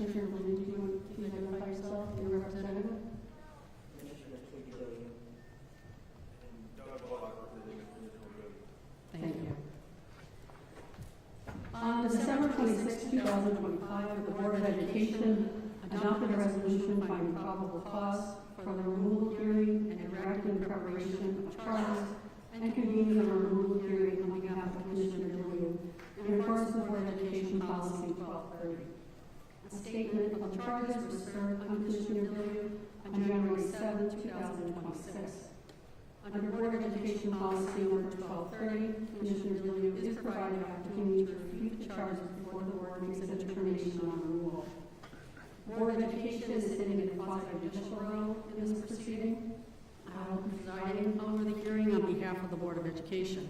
Commissioner Billue, do you want to identify yourself and your representative? Commissioner Twiggy Billue. Thank you. On December 26, 2025, the Board of Education adopted a resolution finding probable cause for the removal hearing and directing preparation of charges and convening a removal hearing on behalf of Commissioner Twiggy in accordance with Board of Education Policy 1230. A statement of the charges was served on Commissioner Billue on January 7, 2026. Under Board of Education Policy number 1230, Commissioner Billue is provided the opportunity to refute the charges before the board makes a determination on removal. The Board of Education is sitting in a quasi-judicial role in this proceeding. I will be presiding over the hearing on behalf of the Board of Education.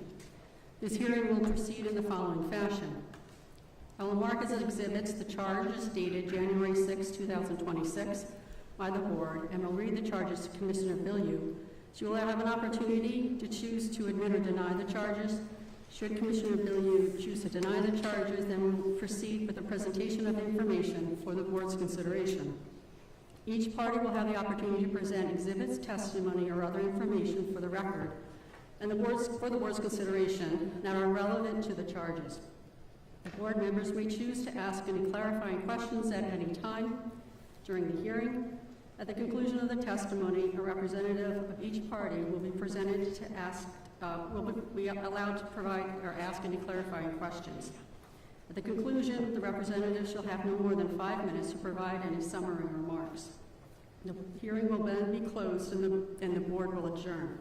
This hearing will proceed in the following fashion. I will mark as exhibits the charges dated January 6, 2026 by the board, and will read the charges to Commissioner Billue. She will have an opportunity to choose to admit or deny the charges. Should Commissioner Billue choose to deny the charges, then we will proceed with the presentation of information for the board's consideration. Each party will have the opportunity to present exhibits, testimony, or other information for the record and for the board's consideration that are relevant to the charges. The board members may choose to ask any clarifying questions at any time during the hearing. At the conclusion of the testimony, a representative of each party will be presented to ask, will be allowed to provide or ask any clarifying questions. At the conclusion, the representative shall have no more than 5 minutes to provide any summary remarks. The hearing will then be closed and the board will adjourn.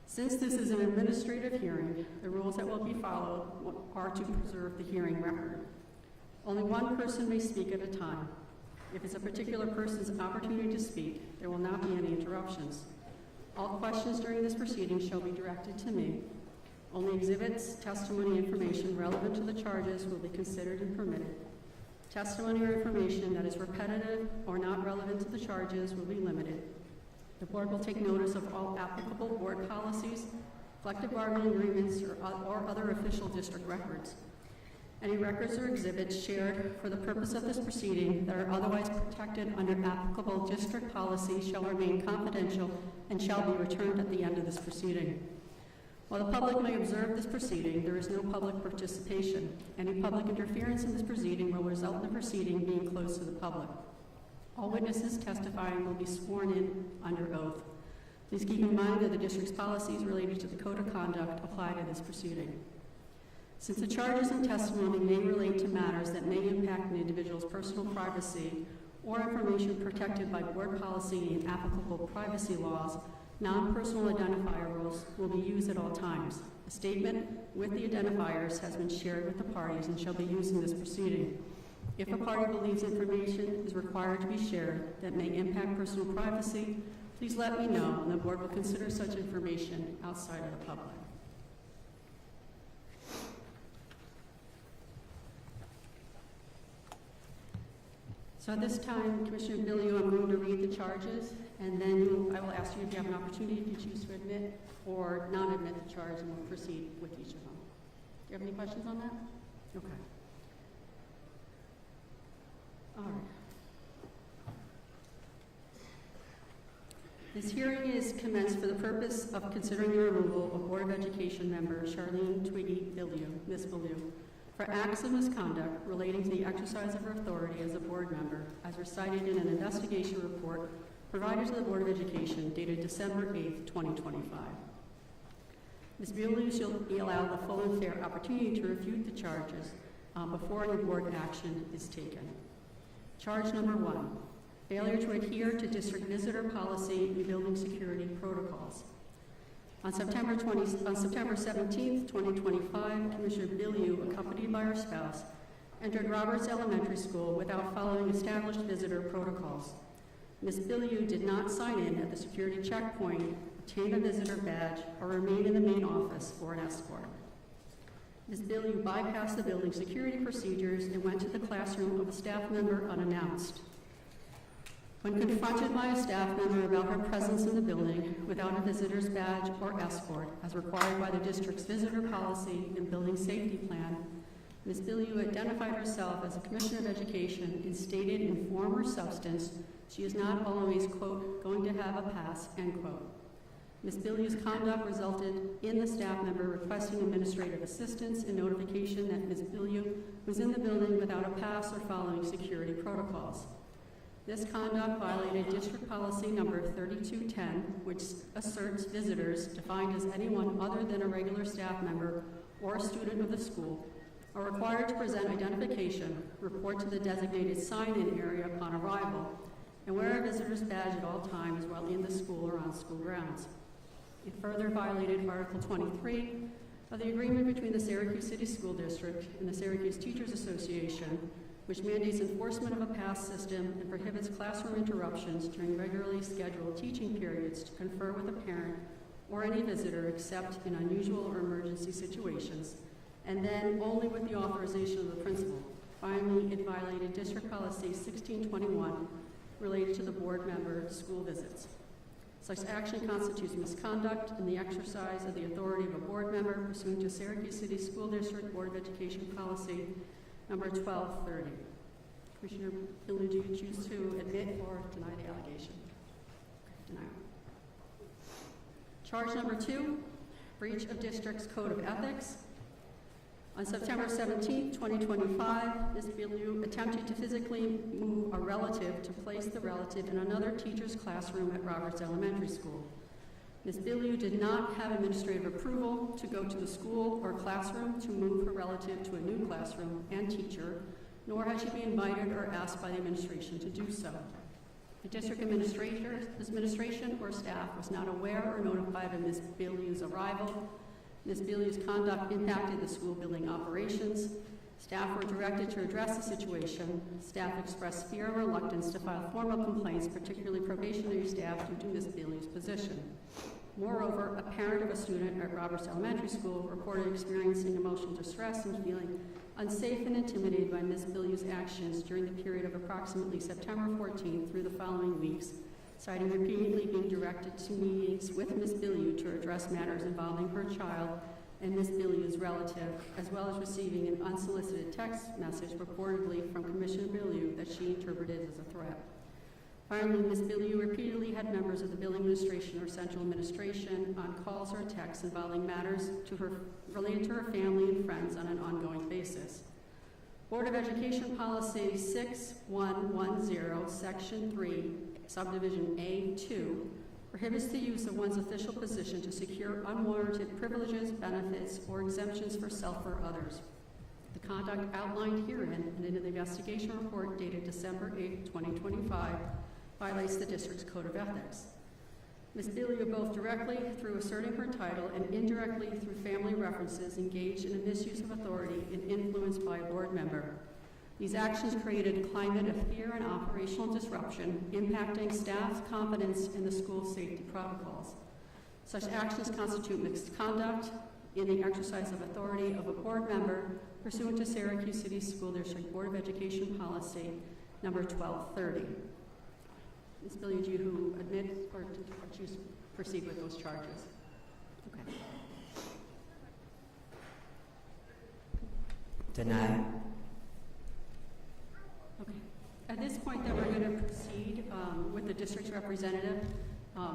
Since this is an administrative hearing, the rules that will be followed are to preserve the hearing record. Only one person may speak at a time. If it's a particular person's opportunity to speak, there will not be any interruptions. All questions during this proceeding shall be directed to me. Only exhibits, testimony, information relevant to the charges will be considered and permitted. Testimony or information that is repetitive or not relevant to the charges will be limited. The board will take notice of all applicable board policies, collective bargaining agreements, or other official district records. Any records or exhibits shared for the purpose of this proceeding that are otherwise protected under applicable district policy shall remain confidential and shall be returned at the end of this proceeding. While the public may observe this proceeding, there is no public participation. Any public interference in this proceeding will result in the proceeding being closed to the public. All witnesses testifying will be sworn in under oath. Please keep in mind that the district's policies related to the code of conduct apply to this proceeding. Since the charges and testimony may relate to matters that may impact an individual's personal privacy or information protected by board policy and applicable privacy laws, non-personal identifiers will be used at all times. A statement with the identifiers has been shared with the parties and shall be used in this proceeding. If a party believes information is required to be shared that may impact personal privacy, please let me know, and the board will consider such information outside of the public. So at this time, Commissioner Billue, I'm going to read the charges, and then I will ask you if you have an opportunity to choose to admit or not admit the charge, and we'll proceed with each of them. Do you have any questions on that? Okay. All right. This hearing is commenced for the purpose of considering the removal of Board of Education member Charlene Twiggy Billue, Ms. Billue, for acts of misconduct relating to the exercise of her authority as a board member, as recited in an investigation report provided to the Board of Education dated December 8, 2025. Ms. Billue shall be allowed the full and fair opportunity to refute the charges before any board action is taken. Charge number 1, failure to adhere to district visitor policy and building security protocols. On September 17, 2025, Commissioner Billue, accompanied by her spouse, entered Roberts Elementary School without following established visitor protocols. Ms. Billue did not sign in at the security checkpoint, obtain a visitor badge, or remain in the main office for an escort. Ms. Billue bypassed the building security procedures and went to the classroom of a staff member unannounced. When confronted by a staff member about her presence in the building without a visitor's badge or escort, as required by the district's visitor policy and building safety plan, Ms. Billue identified herself as a Commissioner of Education and stated in form or substance she is not always, quote, going to have a pass, end quote. Ms. Billue's conduct resulted in the staff member requesting administrative assistance and notification that Ms. Billue was in the building without a pass or following security protocols. This conduct violated District Policy Number 3210, which asserts visitors, defined as anyone other than a regular staff member or a student of the school, are required to present identification, report to the designated sign-in area upon arrival, and wear a visitor's badge at all times while in the school or on school grounds. It further violated Article 23 of the agreement between the Syracuse City School District and the Syracuse Teachers Association, which mandates enforcement of a pass system and prohibits classroom interruptions during regularly scheduled teaching periods to confer with a parent or any visitor except in unusual or emergency situations, and then only with the authorization of the principal. Finally, it violated District Policy 1621 related to the board member school visits. Such action constitutes misconduct in the exercise of the authority of a board member pursuant to Syracuse City School District Board of Education Policy Number 1230. Commissioner Billue, do you choose to admit or deny the allegation? Denial. Charge number 2, breach of district's code of ethics. On September 17, 2025, Ms. Billue attempted to physically move a relative to place the relative in another teacher's classroom at Roberts Elementary School. Ms. Billue did not have administrative approval to go to the school or classroom to move her relative to a new classroom and teacher, nor had she been invited or asked by the administration to do so. The district administration or staff was not aware or notified of Ms. Billue's arrival. Ms. Billue's conduct impacted the school building operations. Staff were directed to address the situation. Staff expressed fear and reluctance to file formal complaints, particularly probationary staff, due to Ms. Billue's position. Moreover, a parent of a student at Roberts Elementary School reported experiencing emotional distress and feeling unsafe and intimidated by Ms. Billue's actions during the period of approximately September 14th through the following weeks, citing repeatedly being directed to meetings with Ms. Billue to address matters involving her child and Ms. Billue's relative, as well as receiving an unsolicited text message purportedly from Commissioner Billue that she interpreted as a threat. Finally, Ms. Billue repeatedly had members of the building administration or central administration on calls or texts involving matters related to her family and friends on an ongoing basis. Board of Education Policy 6110, Section 3, Subdivision A2, prohibits the use of one's official position to secure unwarranted privileges, benefits, or exemptions for self or others. The conduct outlined herein and in the investigation report dated December 8, 2025, violates the district's code of ethics. Ms. Billue, both directly through asserting her title and indirectly through family references, engaged in a misuse of authority and influence by a board member. These actions created a climate of fear and operational disruption, impacting staff's confidence in the school safety protocols. Such actions constitute misconduct in the exercise of authority of a board member pursuant to Syracuse City School District Board of Education Policy Number 1230. Ms. Billue, do you admit or choose to proceed with those charges? Okay. Deny. Okay. At this point, then, we're going to proceed with the district's representative.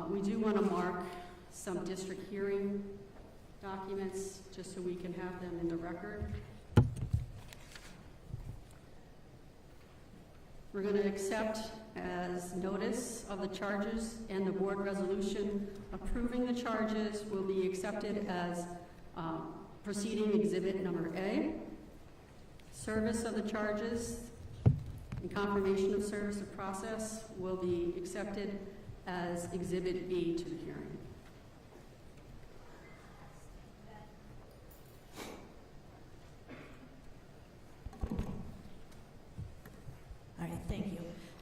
We do want to mark some district hearing documents just so we can have them in the record. We're going to accept as notice of the charges, and the board resolution approving the charges will be accepted as proceeding exhibit number A. Service of the charges and confirmation of service of process will be accepted as exhibit B to the hearing. All right, thank you.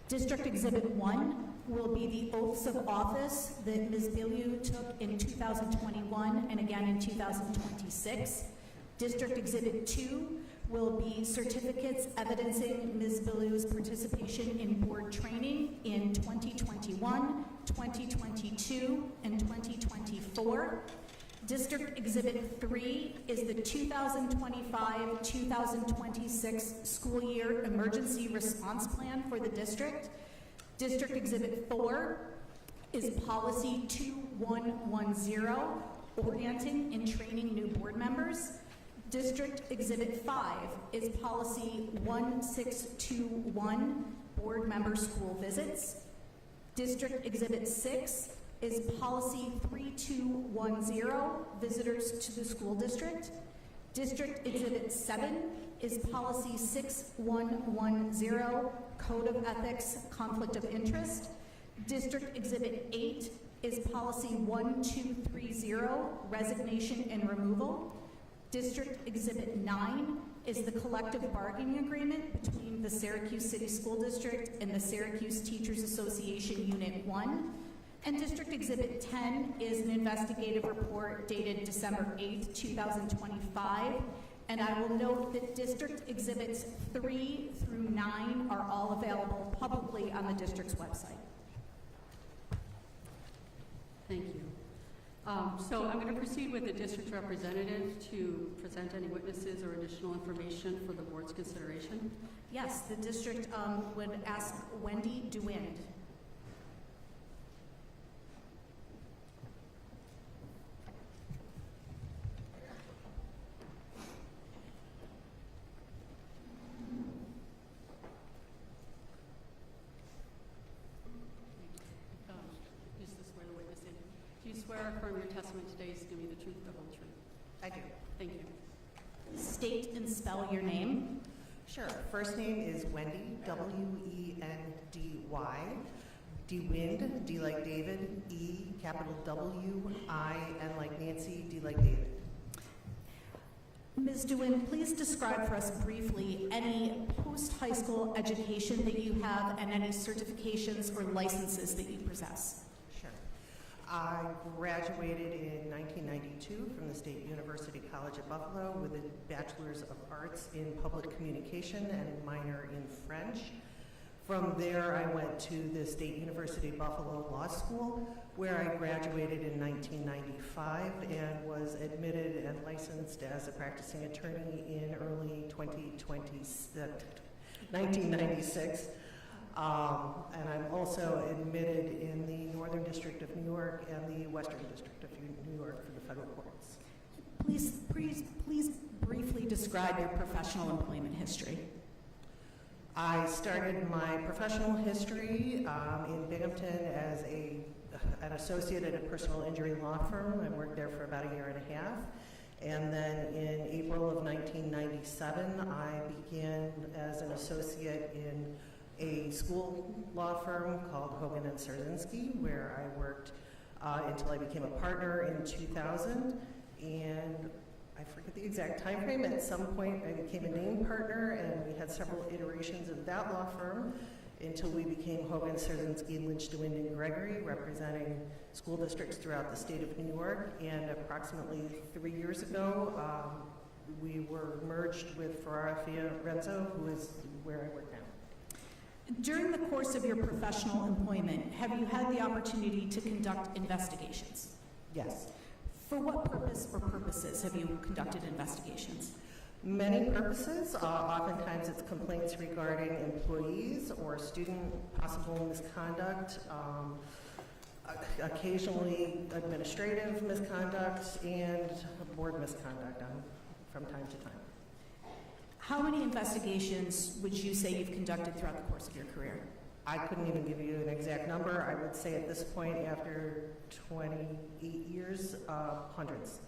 District Exhibit 1 will be the oaths of office that Ms. Billue took in 2021 and again in 2026. District Exhibit 2 will be certificates evidencing Ms. Billue's participation in board training in 2021, 2022, and 2024. District Exhibit 3 is the 2025-2026 school year emergency response plan for the district. District Exhibit 4 is Policy 2110, orienting and training new board members. District Exhibit 5 is Policy 1621, board member school visits. District Exhibit 6 is Policy 3210, visitors to the school district. District Exhibit 7 is Policy 6110, Code of Ethics, Conflict of Interest. District Exhibit 8 is Policy 1230, Resignation and Removal. District Exhibit 9 is the collective bargaining agreement between the Syracuse City School District and the Syracuse Teachers Association Unit 1. And District Exhibit 10 is an investigative report dated December 8, 2025. And I will note that District Exhibits 3 through 9 are all available publicly on the district's website. Thank you. So I'm going to proceed with the district representative to present any witnesses or additional information for the board's consideration. Yes, the district would ask Wendy DeWind. Do you swear or affirm your testimony today is going to be the truth, the whole truth? I do. Thank you. State and spell your name. Sure. First name is Wendy, W-E-N-D-Y. DeWind, D like David, E, capital W-I, N like Nancy, D like David. Ms. DeWind, please describe for us briefly any post-high school education that you have and any certifications or licenses that you possess. Sure. I graduated in 1992 from the State University College at Buffalo with a Bachelor's of Arts in Public Communication and a minor in French. From there, I went to the State University Buffalo Law School, where I graduated in 1995 and was admitted and licensed as a practicing attorney in early 1996. And I'm also admitted in the Northern District of New York and the Western District of New York for the federal courts. Please briefly describe your professional employment history. I started my professional history in Binghamton as an associate at a personal injury law firm. I worked there for about a year and a half. And then in April of 1997, I began as an associate in a school law firm called Hogan and Syracuse, where I worked until I became a partner in 2000. And I forget the exact time frame. At some point, I became a named partner, and we had several iterations of that law firm until we became Hogan, Syracuse, Lynch, DeWind, and Gregory, representing school districts throughout the state of New York. And approximately 3 years ago, we were merged with Ferrara Fiorenzo, who is where I work now. During the course of your professional employment, have you had the opportunity to conduct investigations? Yes. For what purpose or purposes have you conducted investigations? Many purposes. Oftentimes it's complaints regarding employees or student possible misconduct, occasionally administrative misconduct, and board misconduct from time to time. How many investigations would you say you've conducted throughout the course of your career? I couldn't even give you an exact number. I would say at this point, after 28 years, hundreds.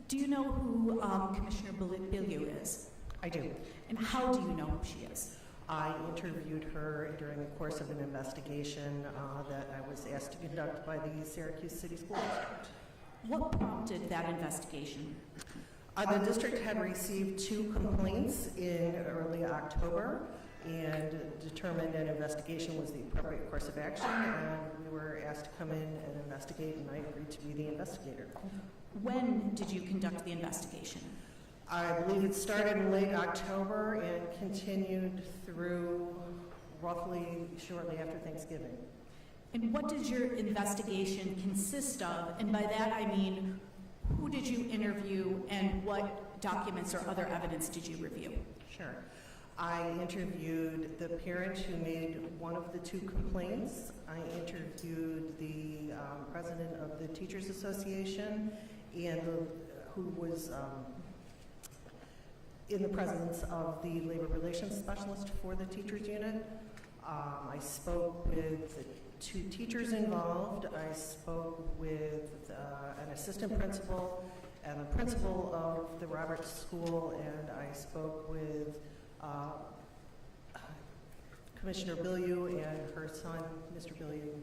Do you know who Commissioner Billue is? I do. And how do you know who she is? I interviewed her during the course of an investigation that I was asked to conduct by the Syracuse City School District. What prompted that investigation? The district had received 2 complaints in early October and determined an investigation was the appropriate course of action, and we were asked to come in and investigate, and I agreed to be the investigator. When did you conduct the investigation? I believe it started in late October and continued through roughly shortly after Thanksgiving. And what does your investigation consist of? And by that I mean, who did you interview and what documents or other evidence did you review? Sure. I interviewed the parent who made one of the 2 complaints. I interviewed the president of the Teachers Association and who was in the presence of the labor relations specialist for the teachers unit. I spoke with the 2 teachers involved. I spoke with an assistant principal and the principal of the Roberts School, and I spoke with Commissioner Billue and her son, Mr. Billue,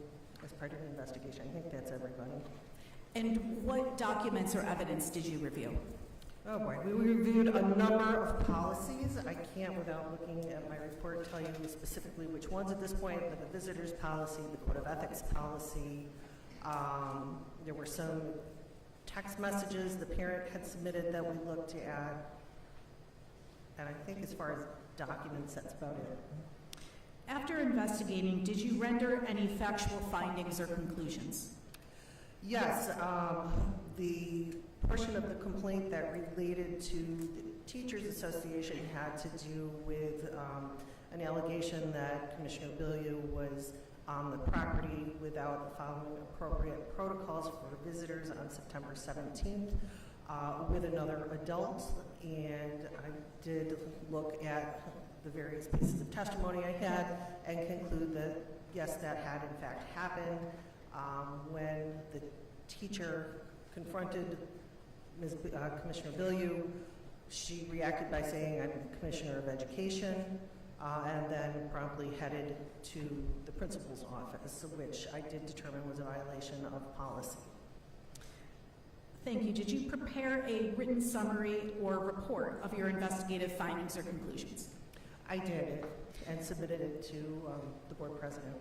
as part of the investigation. I think that's everybody. And what documents or evidence did you review? Oh boy, we reviewed a number of policies. I can't, without looking at my report, tell you specifically which ones at this point, but the visitors policy, the code of ethics policy. There were some text messages the parent had submitted that we looked at. And I think as far as documents, that's about it. After investigating, did you render any factual findings or conclusions? Yes, the portion of the complaint that related to the Teachers Association had to do with an allegation that Commissioner Billue was on the property without following appropriate protocols for visitors on September 17th with another adult. And I did look at the various pieces of testimony I had and conclude that, yes, that had in fact happened. When the teacher confronted Commissioner Billue, she reacted by saying, "I'm Commissioner of Education," and then promptly headed to the principal's office, which I did determine was a violation of policy. Thank you. Did you prepare a written summary or report of your investigative findings or conclusions? I did, and submitted it to the board president.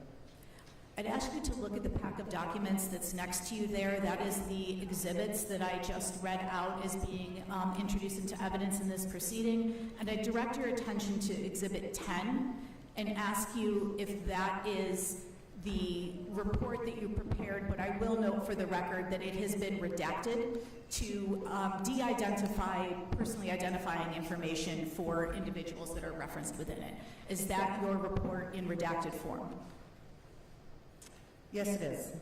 I'd ask you to look at the pack of documents that's next to you there. That is the exhibits that I just read out as being introduced into evidence in this proceeding. And I direct your attention to Exhibit 10 and ask you if that is the report that you prepared, but I will note for the record that it has been redacted to de-identify personally identifying information for individuals that are referenced within it. Is that your report in redacted form? Yes, it is.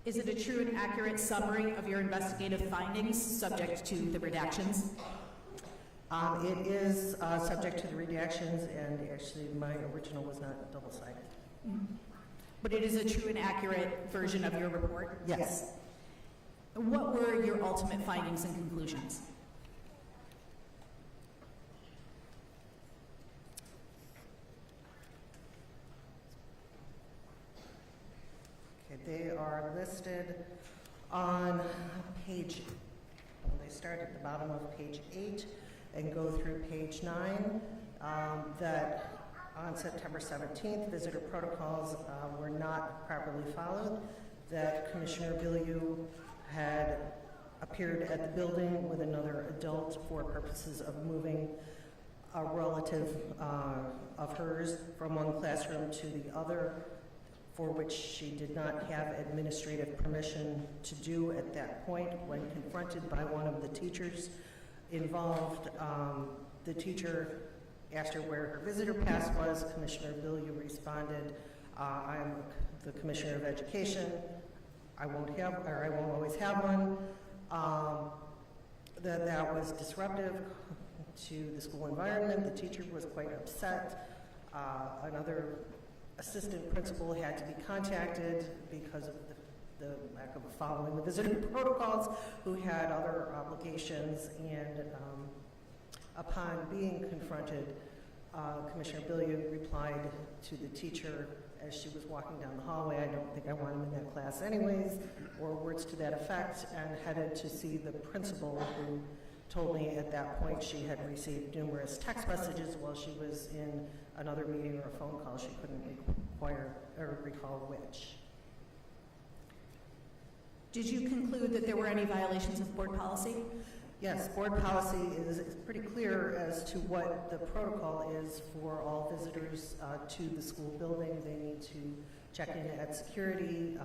Is it a true and accurate summary of your investigative findings subject to the redactions? It is subject to the redactions, and actually my original was not double-sided. Mm-hmm. But it is a true and accurate version of your report? Yes. What were your ultimate findings and conclusions? They are listed on page, well, they start at the bottom of page 8 and go through page 9, that on September 17th, visitor protocols were not properly followed, that Commissioner Billue had appeared at the building with another adult for purposes of moving a relative of hers from one classroom to the other, for which she did not have administrative permission to do at that point. When confronted by one of the teachers involved, the teacher asked her where her visitor pass was. Commissioner Billue responded, "I'm the Commissioner of Education. I won't always have one." That was disruptive to the school environment. The teacher was quite upset. Another assistant principal had to be contacted because of the lack of following the visitor protocols, who had other obligations, and upon being confronted, Commissioner Billue replied to the teacher as she was walking down the hallway, "I don't think I want him in that class anyways," or words to that effect, and headed to see the principal, who told me at that point she had received numerous text messages while she was in another meeting or a phone call. She couldn't recall which. Did you conclude that there were any violations of board policy? Yes, board policy is pretty clear as to what the protocol is for all visitors to the school building. They need to check in at security,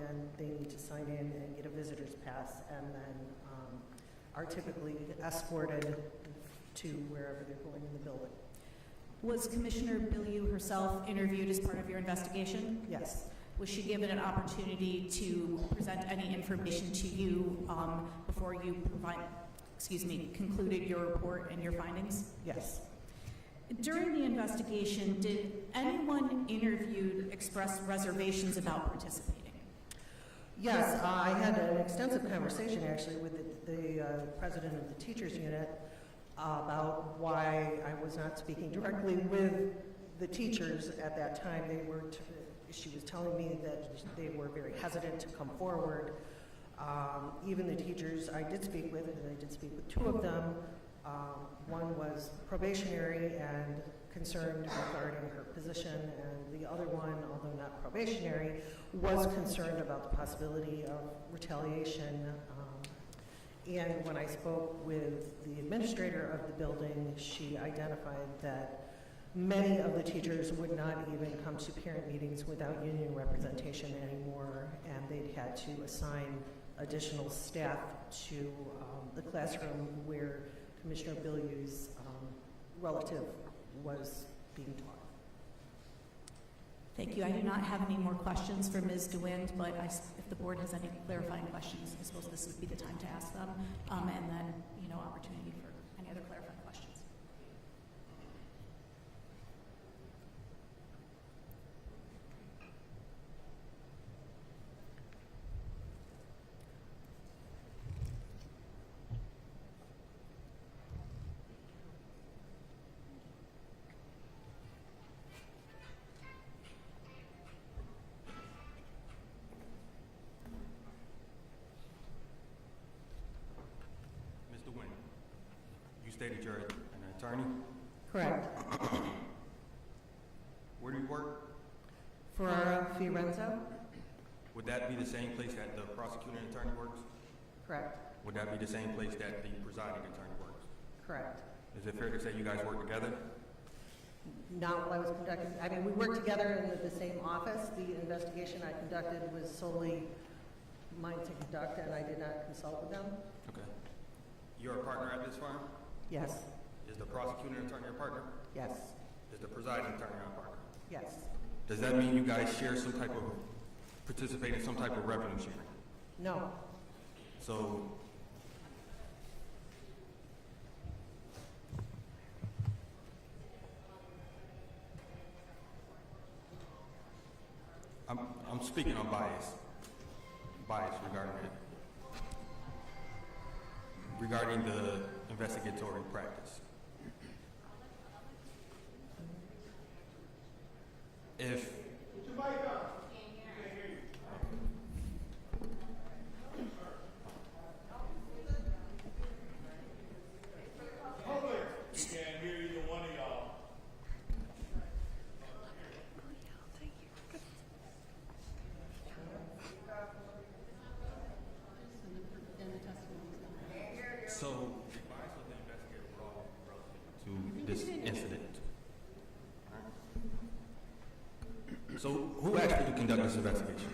and they need to sign in and get a visitor's pass, and then are typically escorted to wherever they're going in the building. Was Commissioner Billue herself interviewed as part of your investigation? Yes. Was she given an opportunity to present any information to you before you concluded your report and your findings? Yes. During the investigation, did anyone interviewed express reservations about participating? Yes, I had an extensive conversation actually with the president of the teachers unit about why I was not speaking directly with the teachers at that time. She was telling me that they were very hesitant to come forward. Even the teachers I did speak with, and I did speak with two of them. One was probationary and concerned regarding her position, and the other one, although not probationary, was concerned about the possibility of retaliation. And when I spoke with the administrator of the building, she identified that many of the teachers would not even come to parent meetings without union representation anymore, and they'd had to assign additional staff to the classroom where Commissioner Billue's relative was being taught. Thank you. I do not have any more questions for Ms. DeWind, but if the board has any clarifying questions, I suppose this would be the time to ask them, and then, opportunity for any other clarifying questions. Stated you're an attorney? Correct. Where do you work? For Fiorenzo? Would that be the same place that the prosecuting attorney works? Correct. Would that be the same place that the presiding attorney works? Correct. Is it fair to say you guys work together? Not while I was conducting, we worked together in the same office. The investigation I conducted was solely mine to conduct, and I did not consult with them. Okay. You're a partner at this firm? Yes. Is the prosecuting attorney your partner? Yes. Is the presiding attorney your partner? Yes. Does that mean you guys share participate in some type of revenue sharing? No. So, I'm speaking on bias regarding the investigatory practice. If So, the bias of the investigator were all relative to this incident. Right. So, who asked you to conduct this investigation?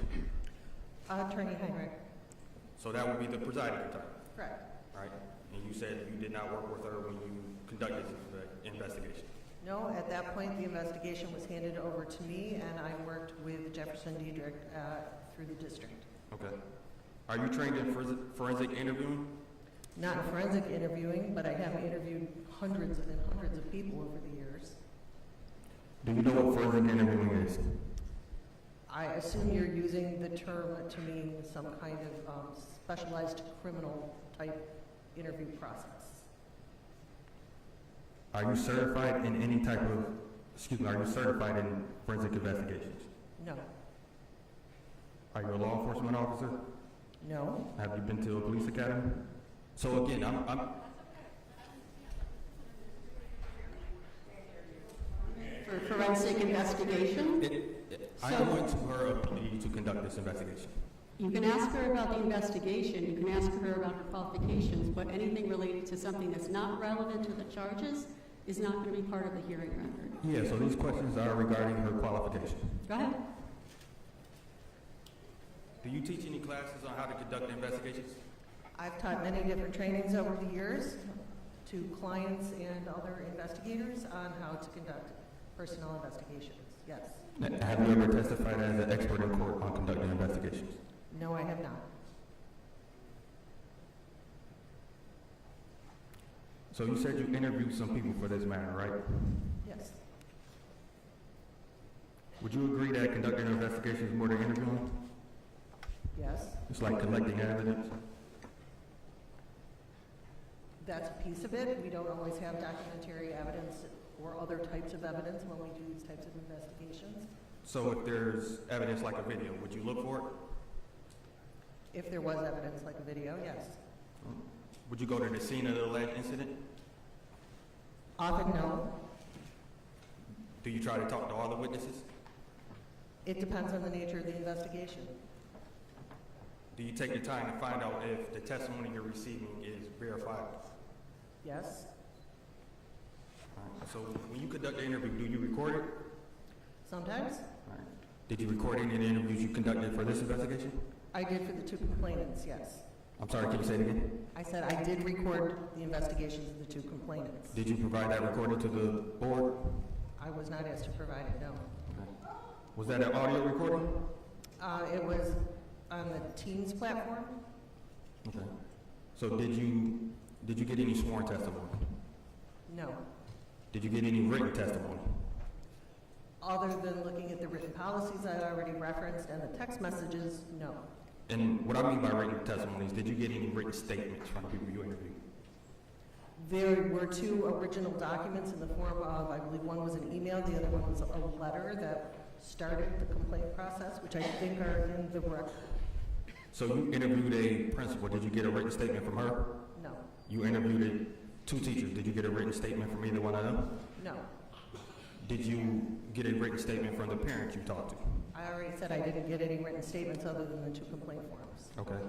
Attorney Heinrich. So that would be the presiding attorney, Correct. right? And you said you did not work with her when you conducted this investigation. No, at that point, the investigation was handed over to me, and I worked with Jefferson Diedrich through the district. Okay. Are you trained in forensic interviewing? Not in forensic interviewing, but I have interviewed hundreds and hundreds of people over the years. Do you know what forensic interviewing is? I assume you're using the term to mean some kind of specialized criminal type interview process. Are you certified in any type of, are you certified in forensic investigations? No. Are you a law enforcement officer? No. Have you been to a police academy? So again, For forensic investigation? I want her ability to conduct this investigation. You can ask her about the investigation, you can ask her about her qualifications, but anything related to something that's not relevant to the charges is not going to be part of the hearing record. Yeah, so these questions are regarding her qualifications. Go ahead. Do you teach any classes on how to conduct investigations? I've taught many different trainings over the years to clients and other investigators on how to conduct personnel investigations. Yes. Have you ever testified as an expert in court on conducting investigations? No, I have not. So you said you interviewed some people for this matter, right? Yes. Would you agree that conducting an investigation is more than interviewing? Yes. It's like collecting evidence? That's a piece of it. We don't always have documentary evidence or other types of evidence when we do these types of investigations. So if there's evidence like a video, would you look for it? If there was evidence like a video, yes. Would you go to the scene of the alleged incident? Often, no. Do you try to talk to all the witnesses? It depends on the nature of the investigation. Do you take the time to find out if the testimony you're receiving is verifiable? Yes. So when you conduct the interview, do you record it? Sometimes. Did you record any of the interviews you conducted for this investigation? I did for the two complainants, yes. I'm sorry, can you say it again? I said I did record the investigations of the two complainants. Did you provide that recording to the board? I was not asked to provide it, no. Was that an audio recording? It was on the Teams platform. Okay. So did you get any sworn testimony? No. Did you get any written testimony? Other than looking at the written policies I already referenced and the text messages, no. And what I mean by written testimonies, did you get any written statements from the people you interviewed? There were two original documents in the form of, I believe one was an email, the other one was a letter that started the complaint process, which I think are in the record. So you interviewed a principal. Did you get a written statement from her? No. You interviewed two teachers. Did you get a written statement from either one of them? No. Did you get a written statement from the parents you talked to? I already said I didn't get any written statements other than the two complaint forms. Okay.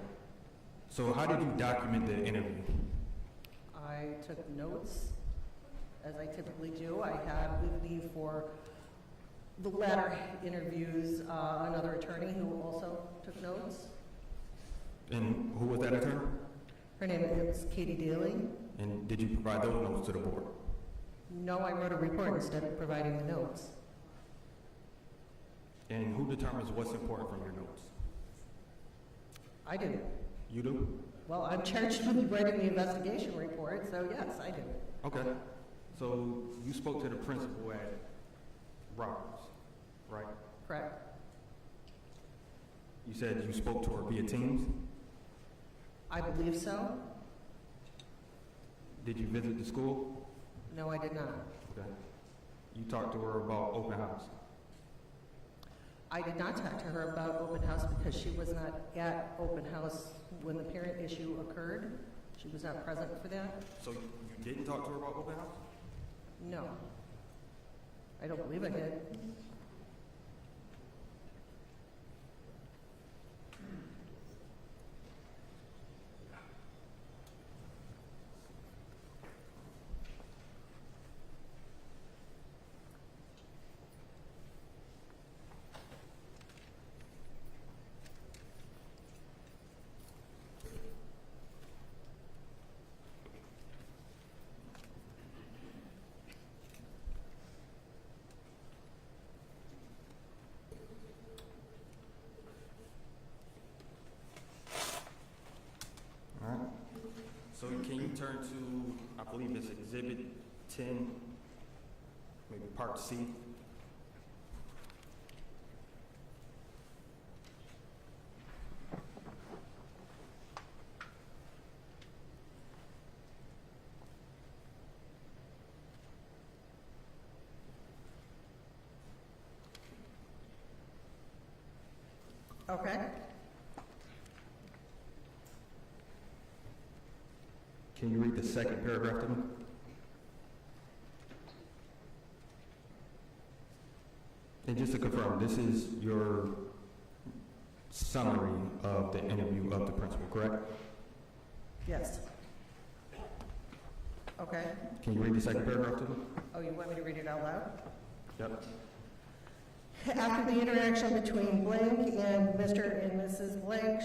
So how did you document the interview? I took notes, as I typically do. I had with me for the latter interviews another attorney who also took notes. And who was that attorney? Her name is Katie Daly. And did you provide those notes to the board? No, I wrote a report instead of providing the notes. And who determines what's important from your notes? I do. You do? Well, I'm charged with writing the investigation report, so yes, I do. Okay. So you spoke to the principal at Roberts, right? Correct. You said you spoke to her via Teams? I believe so. Did you visit the school? No, I did not. Okay. You talked to her about open house? I did not talk to her about open house because she was not at open house when the parent issue occurred. She was not present for that. So you didn't talk to her about open house? No. I don't believe I did. So can you turn to, I believe it's Exhibit 10, maybe Part C? Okay. Can you read the second paragraph to me? And just to confirm, this is your summary of the interview of the principal, correct? Yes. Okay. Can you read the second paragraph to me? Oh, you want me to read it out loud? Yep. After the interaction between blank and Mr. and Mrs. Blank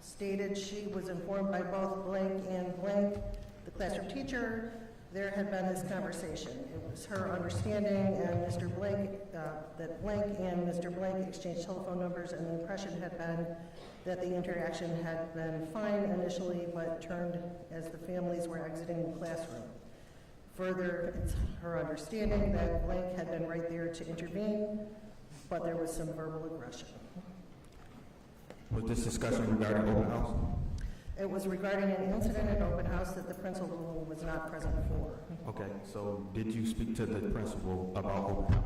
stated she was informed by both blank and blank, the classroom teacher, there had been this conversation. It was her understanding and Mr. Blank, that blank and Mr. Blank exchanged telephone numbers, and the impression had been that the interaction had been fine initially, but turned as the families were exiting the classroom. Further, it's her understanding that blank had been right there to intervene, but there was some verbal aggression. Was this discussion regarding open house? It was regarding an incident at open house that the principal was not present for. Okay, so did you speak to the principal about open house?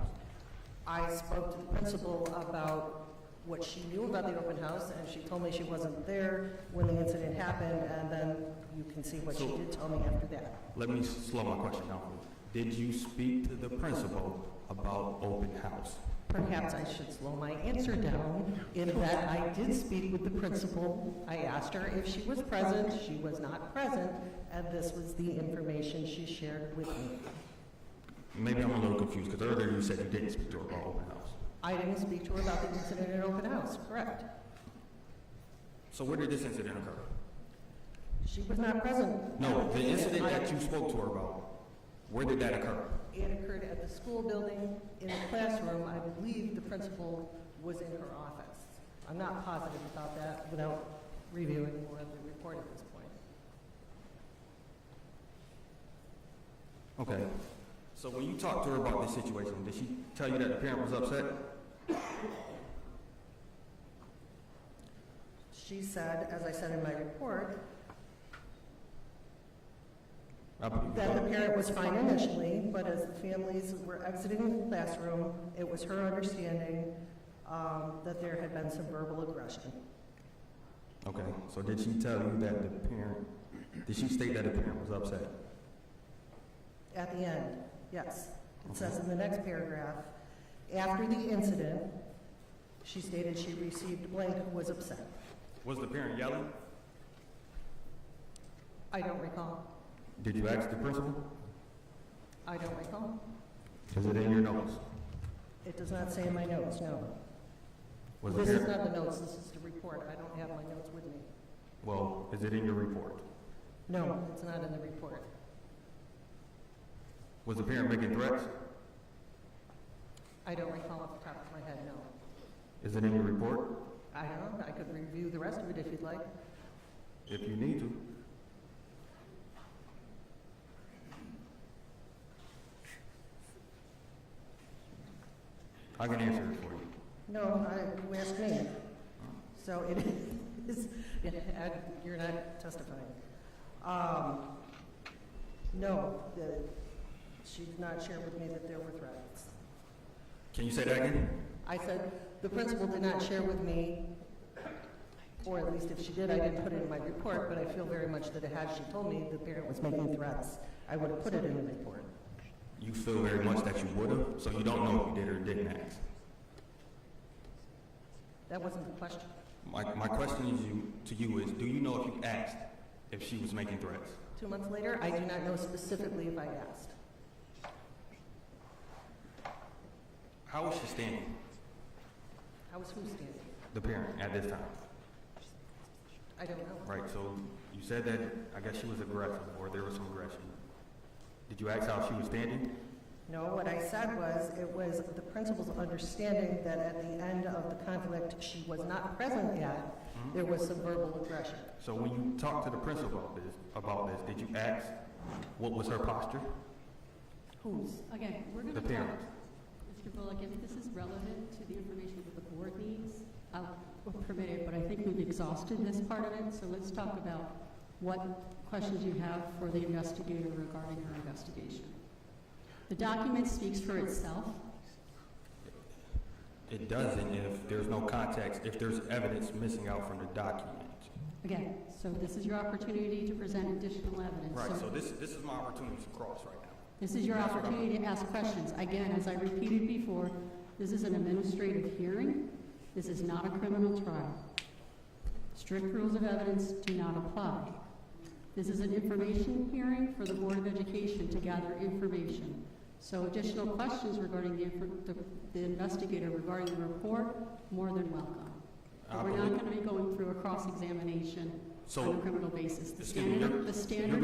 I spoke to the principal about what she knew about the open house, and she told me she wasn't there when the incident happened, and then you can see what she did tell me after that. Let me slow my question down. Did you speak to the principal about open house? Perhaps I should slow my answer down in that I did speak with the principal. I asked her if she was present. She was not present, and this was the information she shared with me. Maybe I'm a little confused, because earlier you said you didn't speak to her about open house. I didn't speak to her about the incident at open house, correct? So where did this incident occur? She was not present. No, the incident that you spoke to her about, where did that occur? It occurred at the school building in the classroom. I believe the principal was in her office. I'm not positive about that without reviewing more of the report at this point. Okay. So when you talked to her about this situation, did she tell you that the parent was upset? She said, as I said in my report, that the parent was fine initially, but as the families were exiting the classroom, it was her understanding that there had been some verbal aggression. Okay, so did she tell you that the parent, did she state that the parent was upset? At the end, yes. It says in the next paragraph, after the incident, she stated she received blank who was upset. Was the parent yelling? I don't recall. Did you ask the principal? I don't recall. Is it in your notes? It does not say in my notes, no. Was This the is parent, not the notes, this is the report. I don't have my notes with me. well, is it in your report? No, it's not in the report. Was the parent making threats? I don't recall off the top of my head, no. Is it in your report? I don't know, I could review the rest of it if you'd like. If you need to. I can answer it for you. No, you asked me. So it is, you're not testifying. No, she did not share with me that there were threats. Can you say that again? I said, the principal did not share with me, or at least if she did, I didn't put it in my report, but I feel very much that had she told me the parent was making threats, I would have put it in the report. You feel very much that you would have, so you don't know if you did or didn't ask. That wasn't the question. My question to you is, do you know if you asked if she was making threats? 2 months later, I do not know specifically if I asked. How was she standing, How was who standing? the parent, at this time? I don't know. Right, so you said that, I guess she was aggressive, or there was some aggression. Did you ask how she was standing? No, what I said was, it was the principal's understanding that at the end of the conflict she was not present at, there was some verbal aggression. So when you talked to the principal about this, did you ask what was her posture? Whose? Again, we're going The to talk, parent. Mr. Bullock, if this is relevant to the information that the board needs, I'll permit it, but I think we've exhausted this part of it, so let's talk about what questions you have for the investigator regarding her investigation. The document speaks for itself. It doesn't if there's no context, if there's evidence missing out from the document. Again, so this is your opportunity to present additional evidence. Right, so this is my opportunity to cross right now. This is your opportunity to ask questions. Again, as I repeated before, this is an administrative hearing. This is not a criminal trial. Strict rules of evidence do not apply. This is an information hearing for the Board of Education to gather information. So additional questions regarding the investigator regarding the report, more than welcome. But we're not going to be going through a cross-examination on a criminal basis. The standard You're going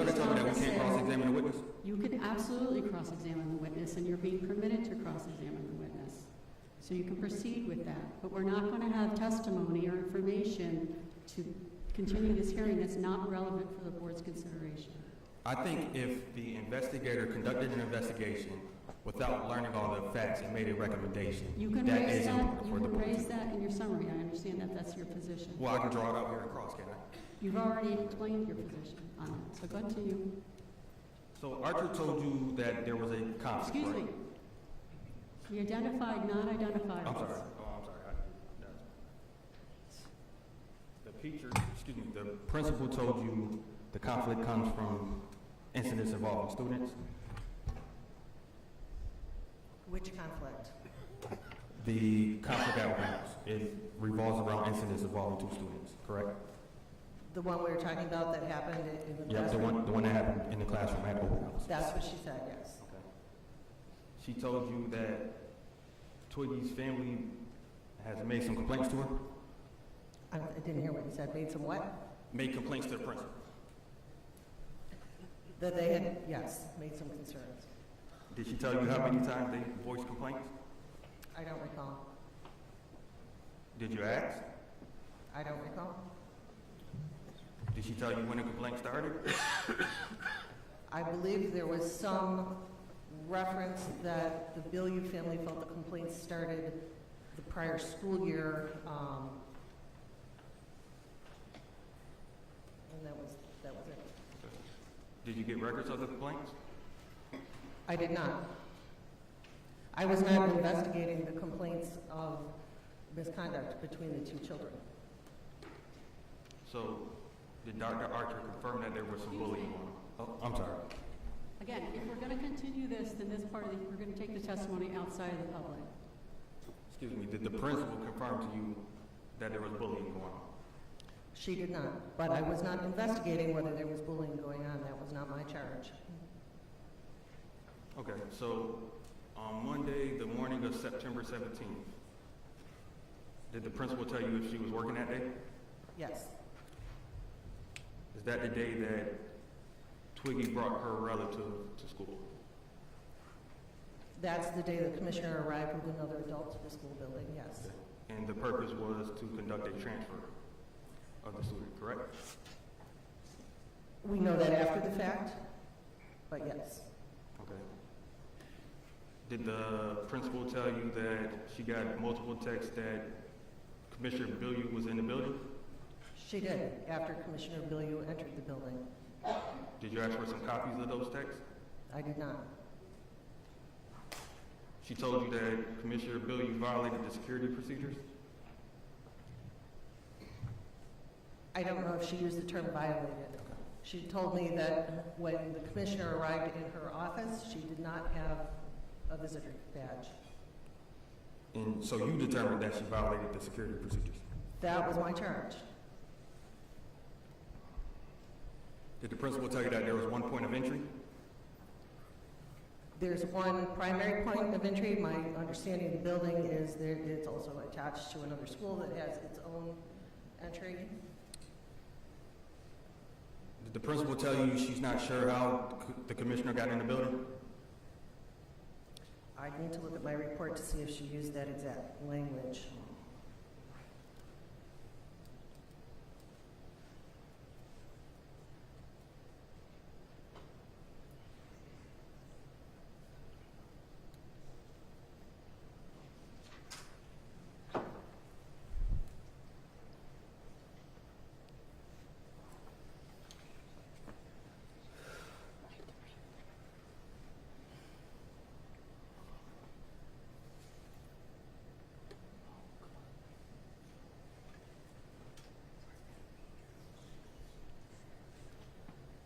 to tell me that we can't cross-examine the witness? You can absolutely cross-examine the witness, and you're being permitted to cross-examine the witness. So you can proceed with that. But we're not going to have testimony or information to continue this hearing that's not relevant for the board's consideration. I think if the investigator conducted an investigation without learning all the facts and made a recommendation, You can that raise is that, important you for the can board. raise that in your summary. I understand that that's your position. Well, I can draw it out here across, can I? You've already explained your position on it, so continue. So Archer told you that there was a conflict, Excuse me. right? We identified non-identified. I'm sorry. Oh, I'm sorry. The principal told you the conflict comes from incidents involving students. Which conflict? The conflict at Williams, it revolves around incidents involving 2 students, correct? The one we were talking about that happened in the Yeah, classroom? the one that happened in the classroom at Open House. That's what she said, yes. Okay. She told you that Twiggy's family has made some complaints to her? I didn't hear what you said. Made some what? Made complaints to the principal. That they had, yes, made some concerns. Did she tell you how many times they voiced complaints? I don't recall. Did you ask? I don't recall. Did she tell you when the complaint started? I believe there was some reference that the Billue family felt the complaints started the prior school year, and that was it. Did you get records of the complaints? I did not. I was not investigating the complaints of misconduct between the 2 children. So, did Dr. Archer confirm that there was some bullying going on? Oh, I'm sorry. Again, if we're going to continue this, then this part of we're going to take the testimony outside of the public. Excuse me, did the principal confirm to you that there was bullying going on? She did not, but I was not investigating whether there was bullying going on. That was not my charge. Okay, so on Monday, the morning of September 17th, did the principal tell you if she was working that day? Yes. Is that the day that Twiggy brought her relative to school? That's the day the commissioner arrived with another adult to the school building, yes. And the purpose was to conduct a transfer of the student, correct? We know that after the fact, but yes. Okay. Did the principal tell you that she got multiple texts that Commissioner Billue was in the building? She did, after Commissioner Billue entered the building. Did you ask for some copies of those texts? I did not. She told you that Commissioner Billue violated the security procedures? I don't know if she used the term violated. She told me that when the commissioner arrived in her office, she did not have a visitor badge. And so you determined that she violated the security procedures? That was my charge. Did the principal tell you that there was one point of entry? There's one primary point of entry. My understanding of the building is that it's also attached to another school that has its own entry. Did the principal tell you she's not sure how the commissioner got in the building? I need to look at my report to see if she used that exact language.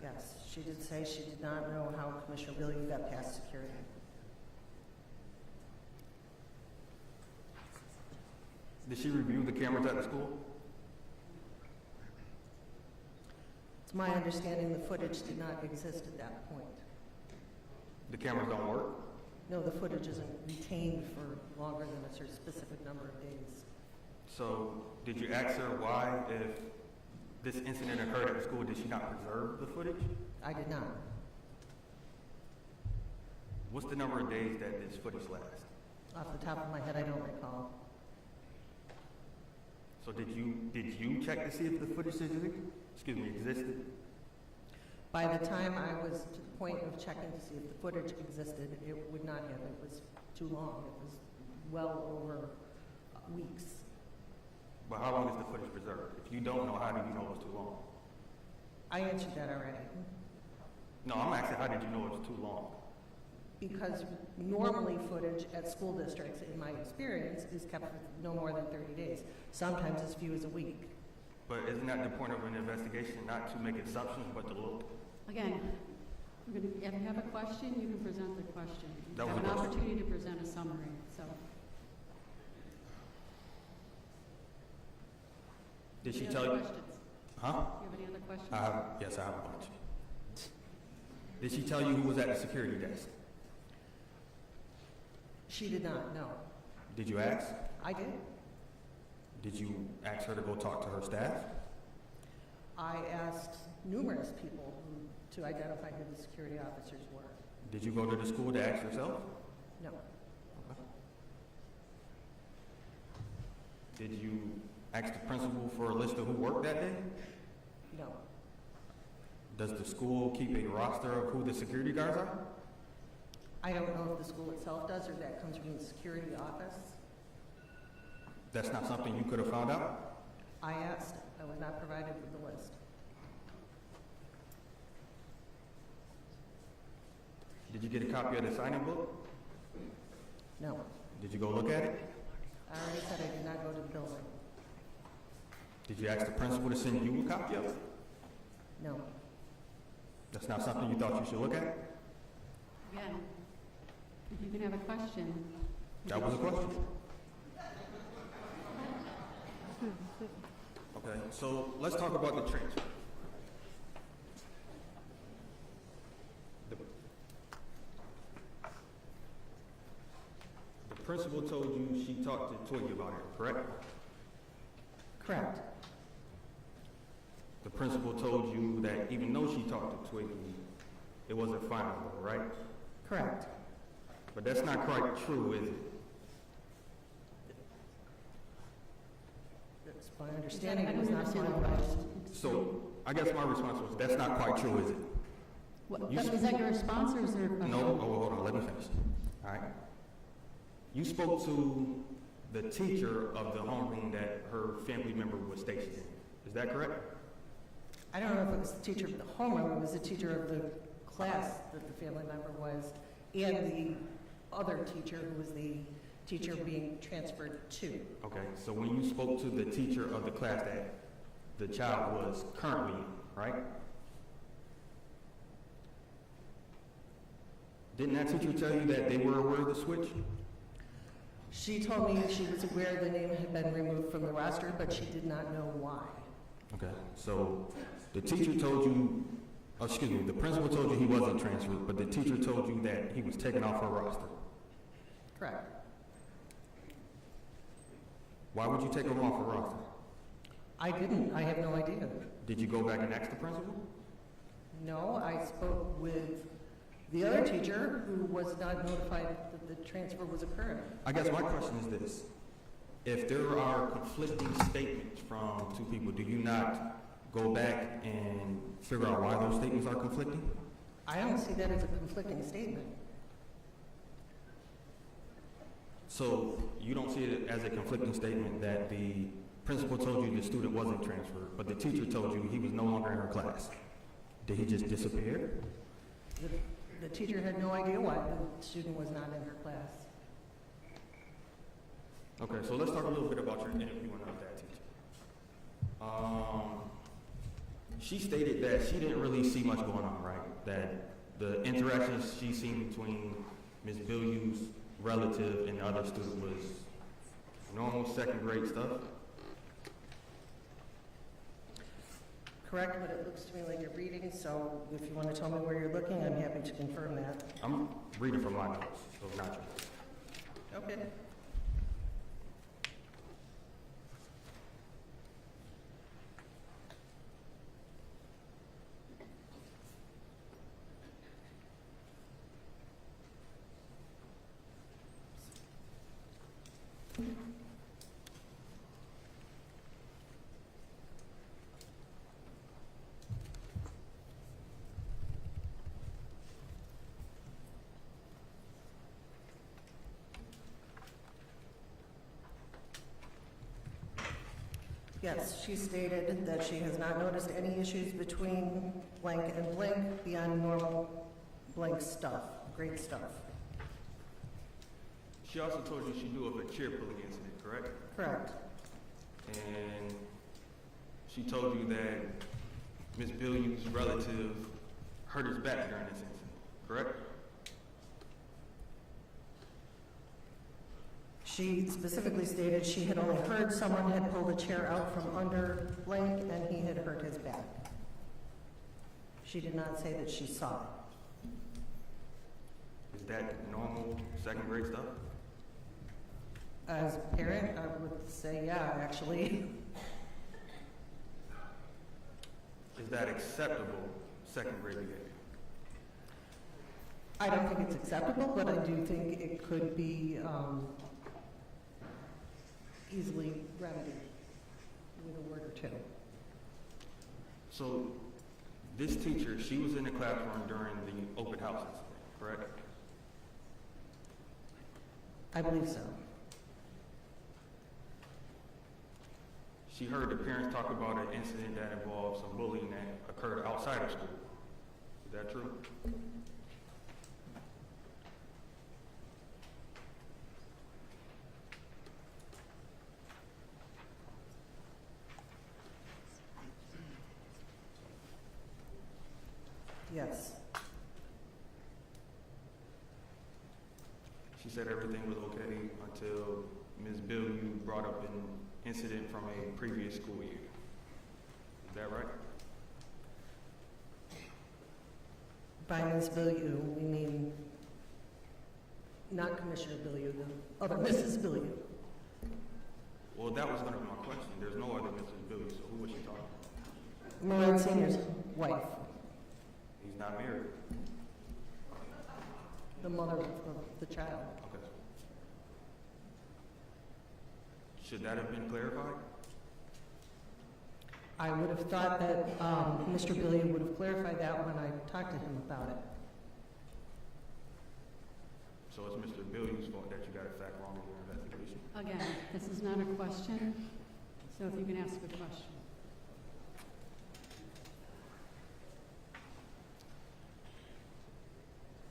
Yes, she did say she did not know how Commissioner Billue got past security. Did she review the cameras at the school? It's my understanding the footage did not exist at that point. The cameras don't work? No, the footage isn't retained for longer than a certain specific number of days. So did you ask her why, if this incident occurred at the school, did she not preserve the footage? I did not. What's the number of days that this footage lasts? Off the top of my head, I don't recall. So did you check to see if the footage existed? By the time I was to the point of checking to see if the footage existed, it would not have. It was too long. It was well over weeks. But how long is the footage preserved? If you don't know, how do you know it was too long? I answered that already. No, I'm asking, how did you know it was too long? Because normally footage at school districts, in my experience, is kept for no more than 30 days, sometimes as few as a week. But isn't that the point of an investigation, not to make assumptions, but to look? Again, if you have a question, you can present the question. You That was have a an question. opportunity to present a summary, so. Did she Any tell other you? questions? Huh? Do you have any other questions? Yes, I have a bunch. Did she tell you who was at the security desk? She did not, no. Did you ask? I did. Did you ask her to go talk to her staff? I asked numerous people to identify who the security officers were. Did you go to the school to ask yourself? No. Did you ask the principal for a list of who worked that day? No. Does the school keep a roster of who the security guards are? I don't know if the school itself does or that comes from the security office. That's not something you could have found out? I asked. I was not provided with the list. Did you get a copy of the signing book? No. Did you go look at it? I already said I did not go to the building. Did you ask the principal to send you a copy of it? No. That's not something you thought you should look at? Again, if you can have a question. That was a question. Okay, so let's talk about the transfer. The principal told you she talked to Twiggy about it, correct? Correct. The principal told you that even though she talked to Twiggy, it wasn't final, right? Correct. But that's not quite true, is it? That's my understanding. I It was don't not understand the finalized. question. So I guess my response was, that's not quite true, is it? You Is that your response or is there a question? No, hold on, let me finish. All right. You spoke to the teacher of the homeroom that her family member was stationed in. Is that correct? I don't know if it was the teacher of the homeroom, it was the teacher of the class that the family member was, and the other teacher who was the teacher being transferred to. Okay, so when you spoke to the teacher of the class that the child was currently in, right? Didn't that teacher tell you that they were aware of the switch? She told me she was aware the name had been removed from the roster, but she did not know why. Okay, so the teacher told you, the principal told you he wasn't transferred, but the teacher told you that he was taken off her roster. Correct. Why would you take him off her roster? I didn't. I have no idea. Did you go back and ask the principal? No, I spoke with the other teacher who was not notified that the transfer was occurring. I guess my question is this. If there are conflicting statements from two people, do you not go back and figure out why those statements are conflicting? I don't see that as a conflicting statement. So you don't see it as a conflicting statement that the principal told you the student wasn't transferred, but the teacher told you he was no longer in her class. Did he just disappear? The teacher had no idea why the student was not in her class. Okay, so let's talk a little bit about your interviewing of that teacher. She stated that she didn't really see much going on, right? That the interactions she seen between Ms. Billue's relative and the other student was normal second grade stuff. correct what it looks to me like you're reading, so if you want to tell me where you're looking, I'm happy to confirm that. I'm reading from my notes, so not yours. Okay. Yes, she stated that she has not noticed any issues between blank and blank beyond normal blank stuff, grade stuff. She also told you she knew of a chair pulling incident, correct? Correct. And she told you that Ms. Billieu's relative hurt his back during this incident, correct? She specifically stated she had only heard someone had pulled a chair out from under blank and he had hurt his back. She did not say that she saw it. Is that normal second grade stuff? As a parent, I would say, yeah, actually. Is that acceptable second grade behavior? I don't think it's acceptable, but I do think it could be easily remedied with a word or two. So this teacher, she was in the classroom during the open house incident, correct? I believe so. She heard the parents talk about an incident that involved some bullying that occurred outside of school. Is that true? Yes. She said everything was okay until Ms. Billue brought up an incident from a previous school year. Is that right? By Ms. Billue, we mean not Commissioner Billue, the other Mrs. Billue. Well, that was going to be my question. There's no other Mrs. Billue, so who was she talking about? Moran Sr.'s wife, He's not married. the mother of the child. Okay. Should that have been clarified? I would have thought that Mr. Billue would have clarified that when I talked to him about it. So it's Mr. Billieu's fault that you got a fact wrong in your investigation? Again, this is not a question, so if you can ask a question.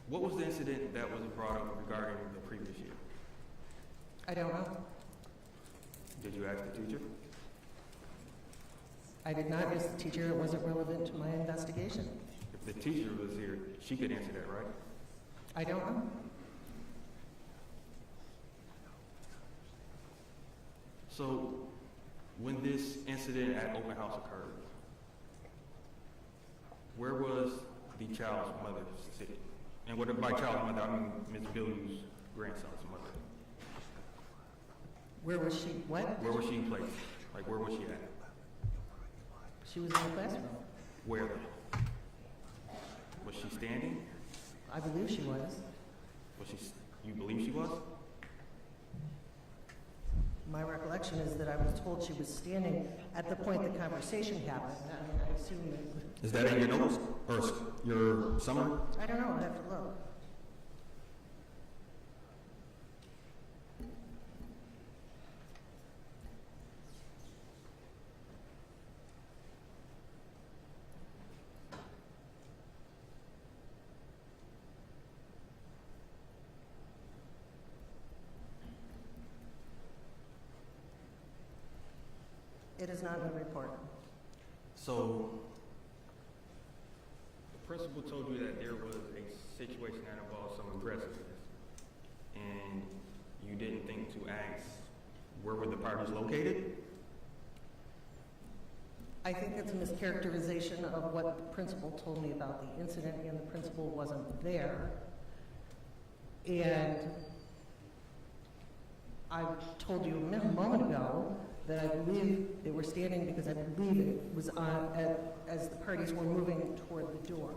What was the incident that was brought up regarding the previous year? I don't know. Did you ask the teacher? I did not ask the teacher. It wasn't relevant to my investigation. If the teacher was here, she could answer that, right? I don't know. So, when this incident at open house occurred, where was the child's mother sitting? And what by child's mother, I mean Ms. Billeu's grandson's mother. Where was she? What? Where was she placed? Like, where was she at? She was in the classroom. Where? Was she standing? I believe she was. Was she? You believe she was? My recollection is that I was told she was standing at the point the conversation happened. I assume that. Is that in your notes or your summary? I don't know. I'd have to look. It is not in the report. So, the principal told you that there was a situation that involved some aggressiveness, and you didn't think to ask where were the parties located? I think it's a mischaracterization of what the principal told me about the incident, and the principal wasn't there. And I told you a moment ago that I believe they were standing because I believe it was as the parties were moving toward the door.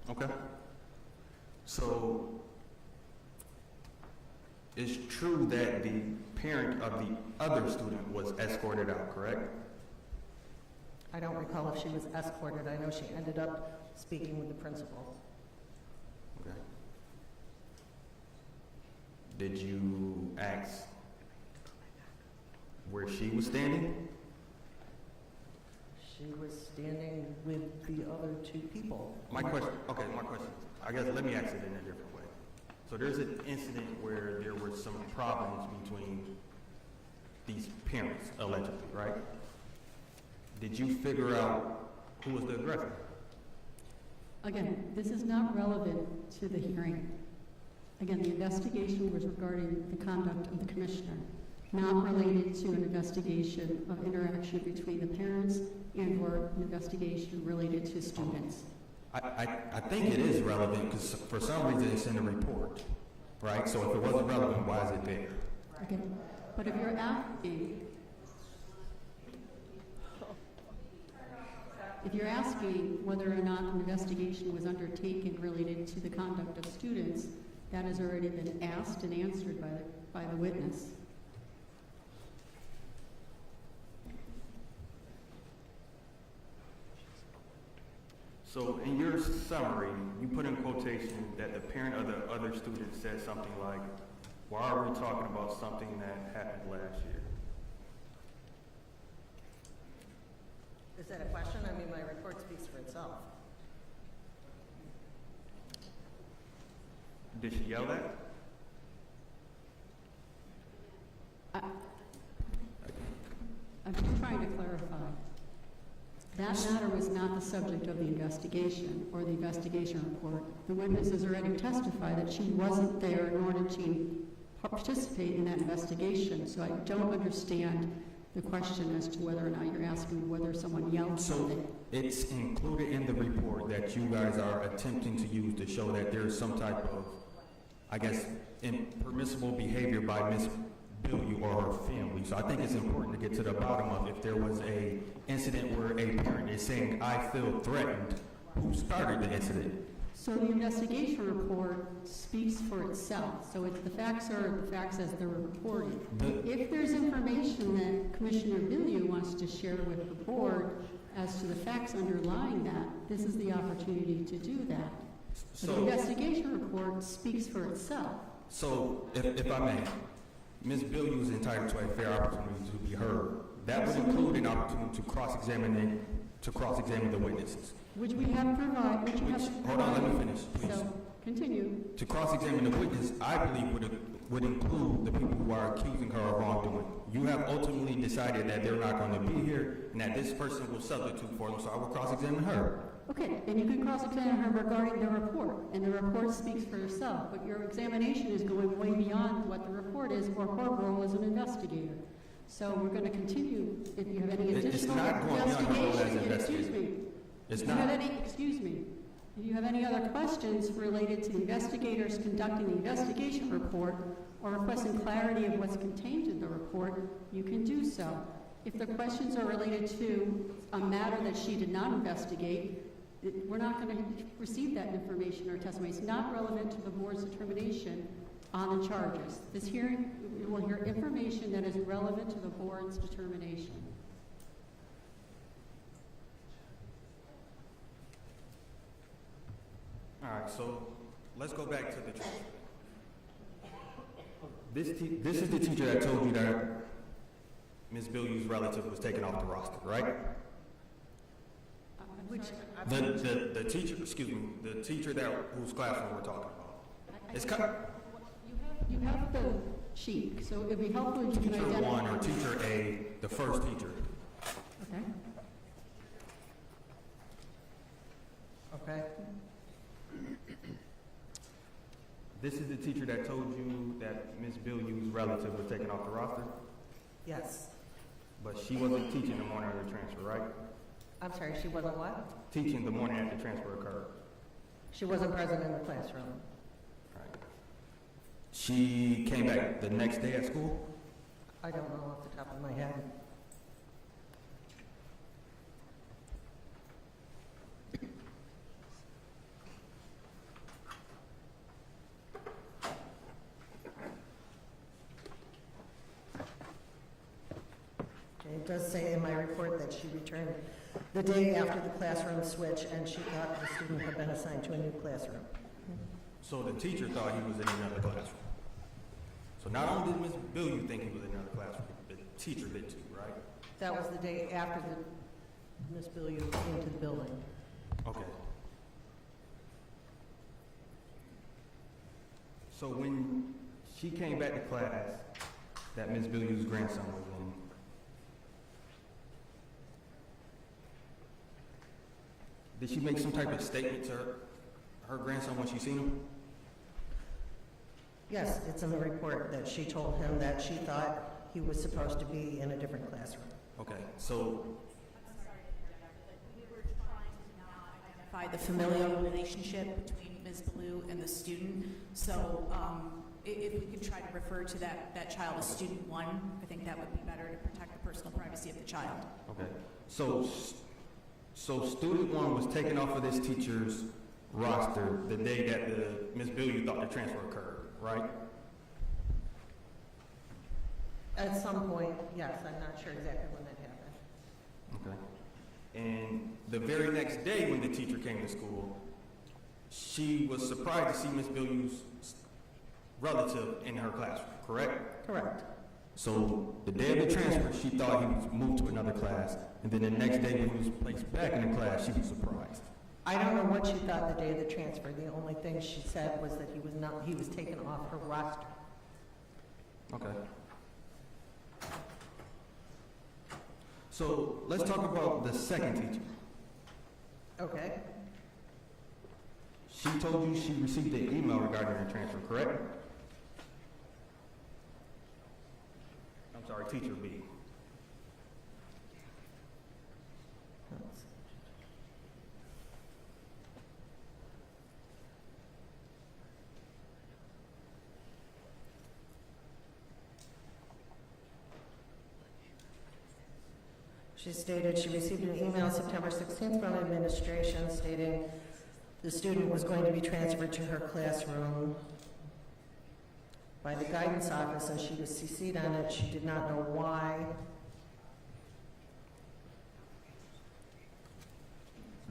Okay. So, it's true that the parent of the other student was escorted out, correct? I don't recall if she was escorted. I know she ended up speaking with the principal. Okay. Did you ask where she was standing? She was standing with the other two people. My question, I guess let me ask it in a different way. So there's an incident where there were some problems between these parents, allegedly, right? Did you figure out who was the aggressor? Again, this is not relevant to the hearing. Again, the investigation was regarding the conduct of the commissioner, not related to an investigation of interaction between the parents and or an investigation related to students. I think it is relevant because for some reason it's in the report, right? So if it wasn't relevant, why is it there? Okay, but if you're asking whether or not an investigation was undertaken related to the conduct of students, that has already been asked and answered by the witness. So in your summary, you put in quotation that the parent of the other student said something like, why are we talking about something that happened last year? Is that a question? I mean, my report speaks for itself. Did she yell that? I'm just trying to clarify. That matter was not the subject of the investigation or the investigation report. The witness has already testified that she wasn't there nor did she participate in that investigation. So I don't understand the question as to whether or not you're asking whether someone yelled something. So it's included in the report that you guys are attempting to use to show that there is some type of, I guess, impermissible behavior by Ms. Billue or her family. So I think it's important to get to the bottom of if there was a incident where a parent is saying, I feel threatened, who started the incident? So the investigation report speaks for itself. So the facts are the facts as they're reported. If there's information that Commissioner Billue wants to share with the board as to the facts underlying that, this is the opportunity to do that. So the investigation report speaks for itself. So if I may, Ms. Billue is entitled to a fair opportunity to be heard. That would include an opportunity to cross-examine the witnesses. Which we have provided. Hold on, let me finish, please. So, continue. To cross-examine the witness, I believe would include the people who are accusing her of wrongdoing. You have ultimately decided that they're not going to be here and that this person will substitute for them, so I will cross-examine her. Okay, and you can cross-examine her regarding the report, and the report speaks for herself, but your examination is going way beyond what the report is or her role as an investigator. So we're going to continue. If you have any additional It's not going beyond her role as an investigator. Excuse me. It's If you have any other questions related to the investigators conducting the investigation report or requesting clarity of what's contained in the report, you can do so. If the questions are related to a matter that she did not investigate, we're not going to receive that information or testimony. It's not relevant to the board's determination on the charges. This hearing, we will hear information that is relevant to the board's determination. All right, so let's go back to the truth. This is the teacher that told you that Ms. Billue's relative was taken off the roster, right? The teacher, the teacher whose classroom we're talking about. It's You have the sheet, so it'd be helpful if you can Teacher identify. 1 or Teacher A, the first teacher. Okay. Okay. This is the teacher that told you that Ms. Billue's relative was taken off the roster? Yes. But she wasn't teaching the morning of the transfer, right? I'm sorry, she wasn't what? Teaching the morning after transfer occurred. She wasn't present in the classroom. Right. She came back the next day at school? I don't know off the top of my head. It does say in my report that she returned the day after the classroom switch, and she thought the student had been assigned to a new classroom. So the teacher thought he was in another classroom. So not only did Ms. Billue think he was in another classroom, the teacher did too, right? That was the day after the Ms. Billue came to the building. Okay. So when she came back to class that Ms. Billue's grandson was in, did she make some type of statement to her grandson when she seen him? Yes, it's in the report that she told him that she thought he was supposed to be in a different classroom. Okay, so, We were trying to not identify the familial relationship between Ms. Billue and the student. So if we could try to refer to that child as student one, I think that would be better to protect the personal privacy of the child. okay. So student one was taken off of this teacher's roster the day that Ms. Billue thought the transfer occurred, right? At some point, yes, I'm not sure exactly when that happened. Okay. And the very next day when the teacher came to school, she was surprised to see Ms. Billue's relative in her classroom, correct? Correct. So the day of the transfer, she thought he was moved to another class, and then the next day when he was placed back in the class, she was surprised. I don't know what she thought the day of the transfer. The only thing she said was that he was taken off her roster. Okay. So let's talk about the second teacher. Okay. She told you she received an email regarding her transfer, correct? I'm sorry, teacher B. She stated she received an email September 16th from administration stating the student was going to be transferred to her classroom by the guidance office, and she was CC'd on it. She did not know why.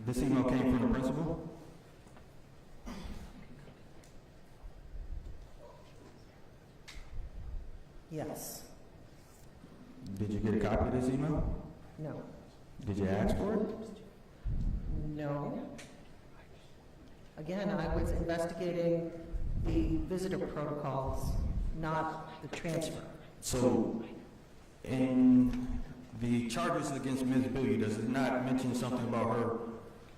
This email came from the principal? Yes. Did you get a copy of this email? No. Did you ask for it? No. Again, I was investigating the visitor protocols, not the transfer. So, in the charges against Ms. Billue, does it not mention something about her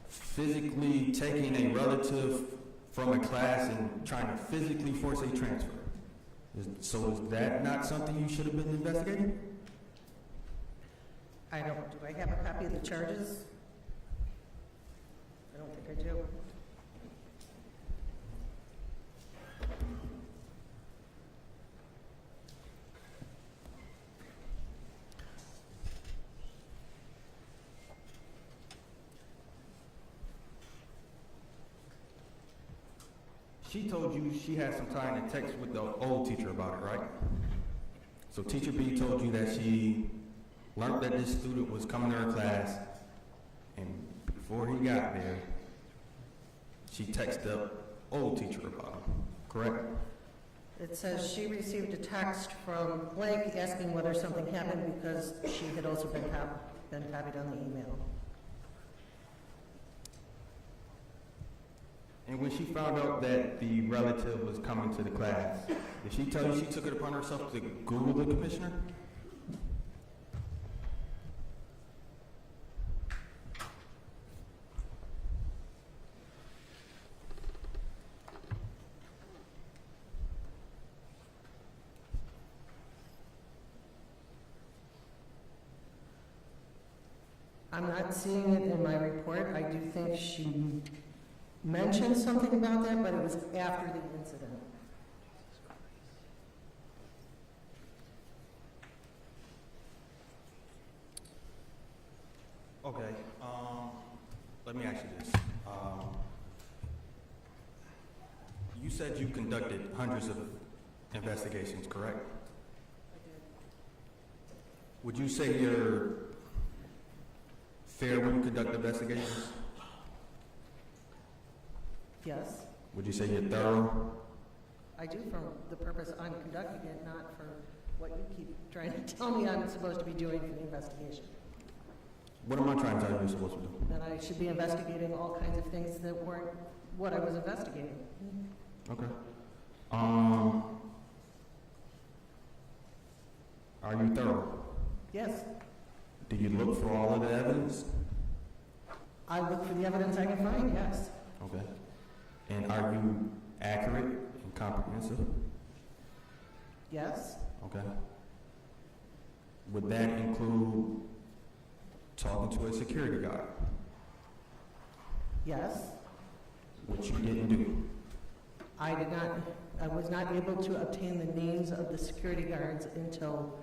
physically taking a relative from a class and trying to physically force a transfer? So is that not something you should have been investigating? Do I have a copy of the charges? I don't think I do. She told you she had some time to text with the old teacher about it, right? So teacher B told you that she learned that this student was coming to her class, and before he got there, she texted the old teacher about him, correct? It says she received a text from blank asking whether something happened because she had also been copied on the email. And when she found out that the relative was coming to the class, did she tell you she took it upon herself to Google the commissioner? I'm not seeing it in my report. I do think she mentioned something about that, but it was after the incident. Okay, let me ask you this. You said you conducted hundreds of investigations, correct? Would you say you're fair when you conduct investigations? Yes, Would you say you're thorough? I do for the purpose I'm conducting it, not for what you keep trying to tell me I'm supposed to be doing for the investigation. What am I trying to tell you you're supposed to do? That I should be investigating all kinds of things that weren't what I was investigating. Okay. Are you thorough? Yes, Do you look for all of the evidence? I look for the evidence I can find, yes. Okay. And are you accurate and comprehensive? Yes, Okay. Would that include talking to a security guard, yes. which you didn't do? I was not able to obtain the names of the security guards until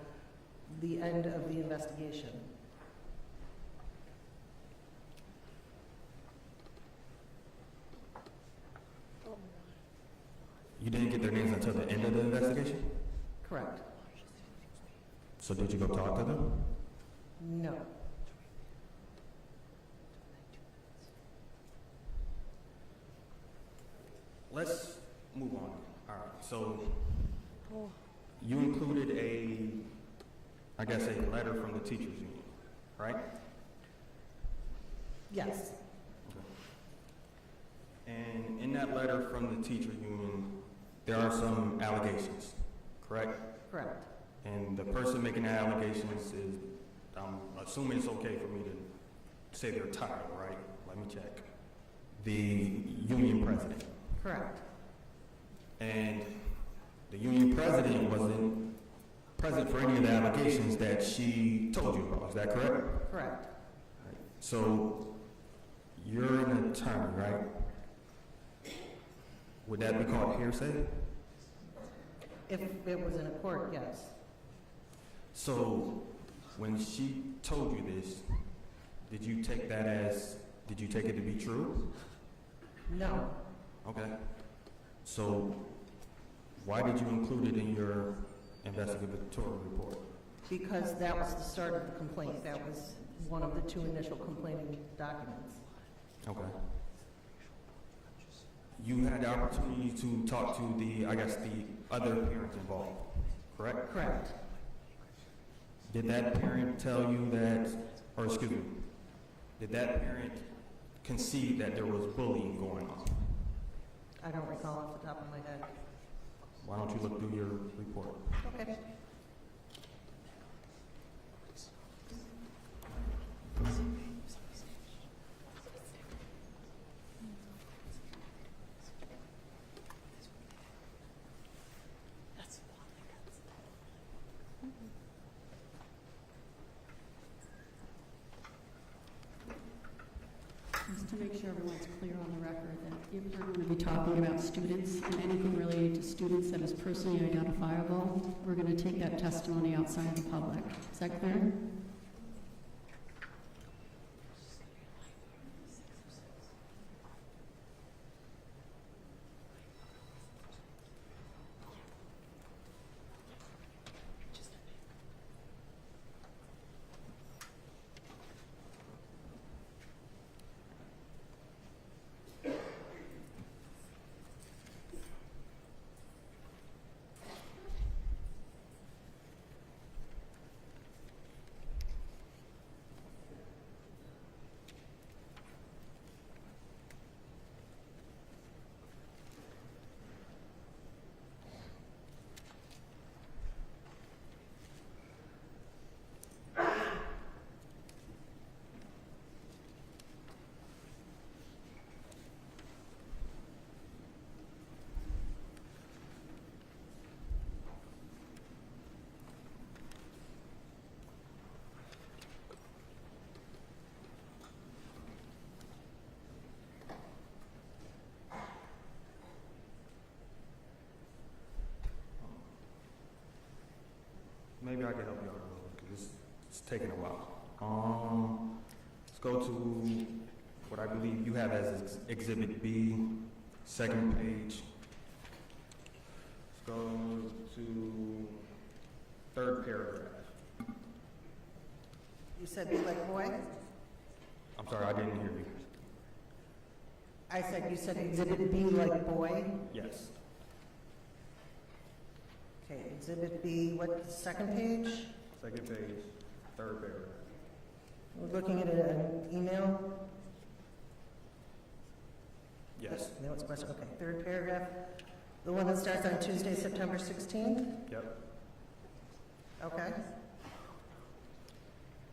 the end of the investigation. You didn't get their names until the end of the investigation? Correct. So did you go talk to them? No. Let's move on. All right, so you included a letter from the teachers union, right? Yes, And in that letter from the teacher union, there are some allegations, correct? correct. And the person making the allegations is, I'm assuming it's okay for me to say their title, right? Let me check. The union president. Correct. And the union president wasn't present for any of the allegations that she told you about, is that correct? Correct. So, you're an attorney, right? Would that be called hearsay? If it was in a court, yes. So, when she told you this, did you take it to be true? No, Okay. So, why did you include it in your investigatory report? because that was the start of the complaint. That was one of the two initial complaining documents. Okay. You had the opportunity to talk to the other parents involved, correct? Correct. Did that parent tell you that, did that parent concede that there was bullying going on? I don't recall off the top of my head. Why don't you look through your report? Okay. Just to make sure everyone's clear on the record that if we're going to be talking about students and anything related to students that is personally identifiable, we're going to take that testimony outside the public. Is that clear? maybe I can help you out a little, because it's taking a while. Let's go to what I believe you have as Exhibit B, second page. Let's go to third paragraph. You said be like boy? I'm sorry, I didn't hear you. I said you said exhibit B like boy? Yes. Okay, exhibit B, what, second page? Second page, third paragraph. We're looking at an email? Yes. No, it's question, okay, third paragraph. The one that starts on Tuesday, September 16th? Yep. Okay.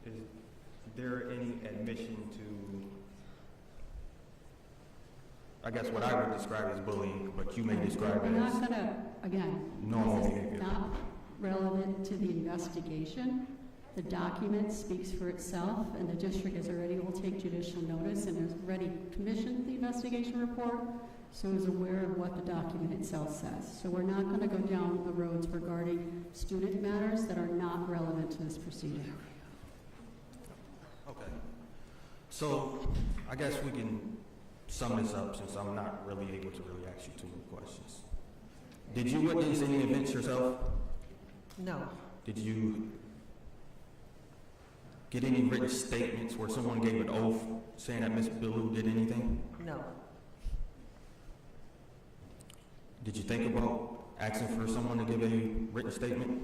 Is there any admission to, I guess what I would describe as bullying, but you may describe We're it not as gonna, again, normal this is behavior? not relevant to the investigation. The document speaks for itself, and the district is already will take judicial notice and has already commissioned the investigation report, so is aware of what the document itself says. So we're not going to go down the roads regarding student matters that are not relevant to this proceeding. Okay. So I guess we can sum this up, since I'm not really able to really ask you too many questions. Did you witness any events yourself? No. Did you get any written statements where someone gave an oath saying that Ms. Billue did anything? No. Did you think about asking for someone to give a written statement?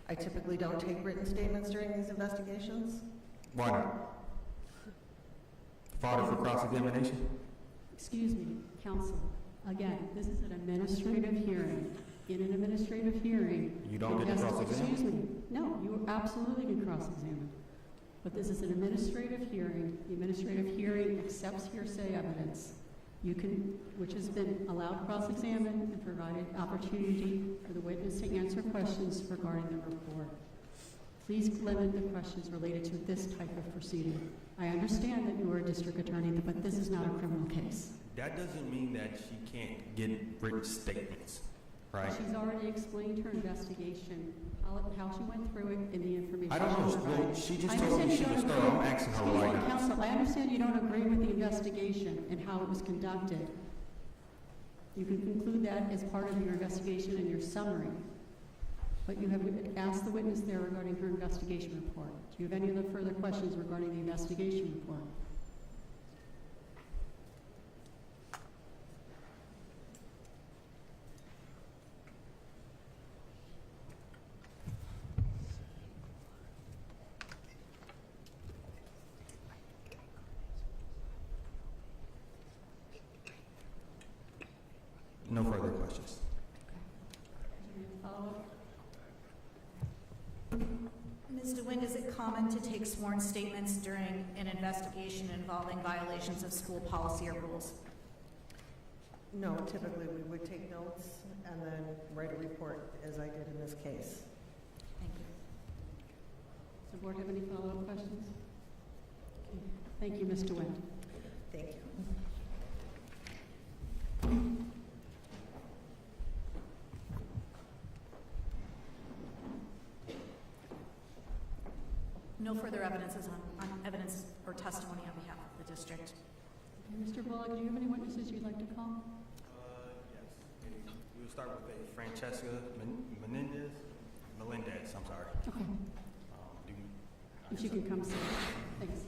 I typically don't take written statements during these investigations. Why not? Fodder for cross-examination? Excuse me, counsel. Again, this is an administrative hearing. In an administrative hearing, You don't get to cross-examine? excuse me. No, you absolutely can cross-examine. But this is an administrative hearing. The administrative hearing accepts hearsay evidence. You can, which has been allowed cross-examine and provided opportunity for the witness to answer questions regarding the report. Please limit the questions related to this type of proceeding. I understand that you are a district attorney, but this is not a criminal case. That doesn't mean that she can't get written statements, right? She's already explained her investigation, how she went through it, and the information. I don't know. she provided. Well, she just I told me understand she you was don't thorough. agree- I'm asking her Excuse why me, not. counsel, I understand you don't agree with the investigation and how it was conducted. You can conclude that as part of your investigation and your summary. But you have asked the witness there regarding her investigation report. Do you have any other further questions regarding the investigation report? No further questions. Follow-up? Ms. DeWitt, is it common to take sworn statements during an investigation involving violations of school policy or rules? No, typically we would take notes and then write a report, as I did in this case. Thank you. Does the board have any follow-up questions? Okay. Thank you, Ms. DeWitt. Thank you. No further evidences on evidence or testimony on behalf of the district. Okay, Mr. Bullock, do you have any witnesses you'd like to call? Yes. We'll start with a Francesca Melendez, I'm sorry. Okay, Do you- if you can come sit. Thanks.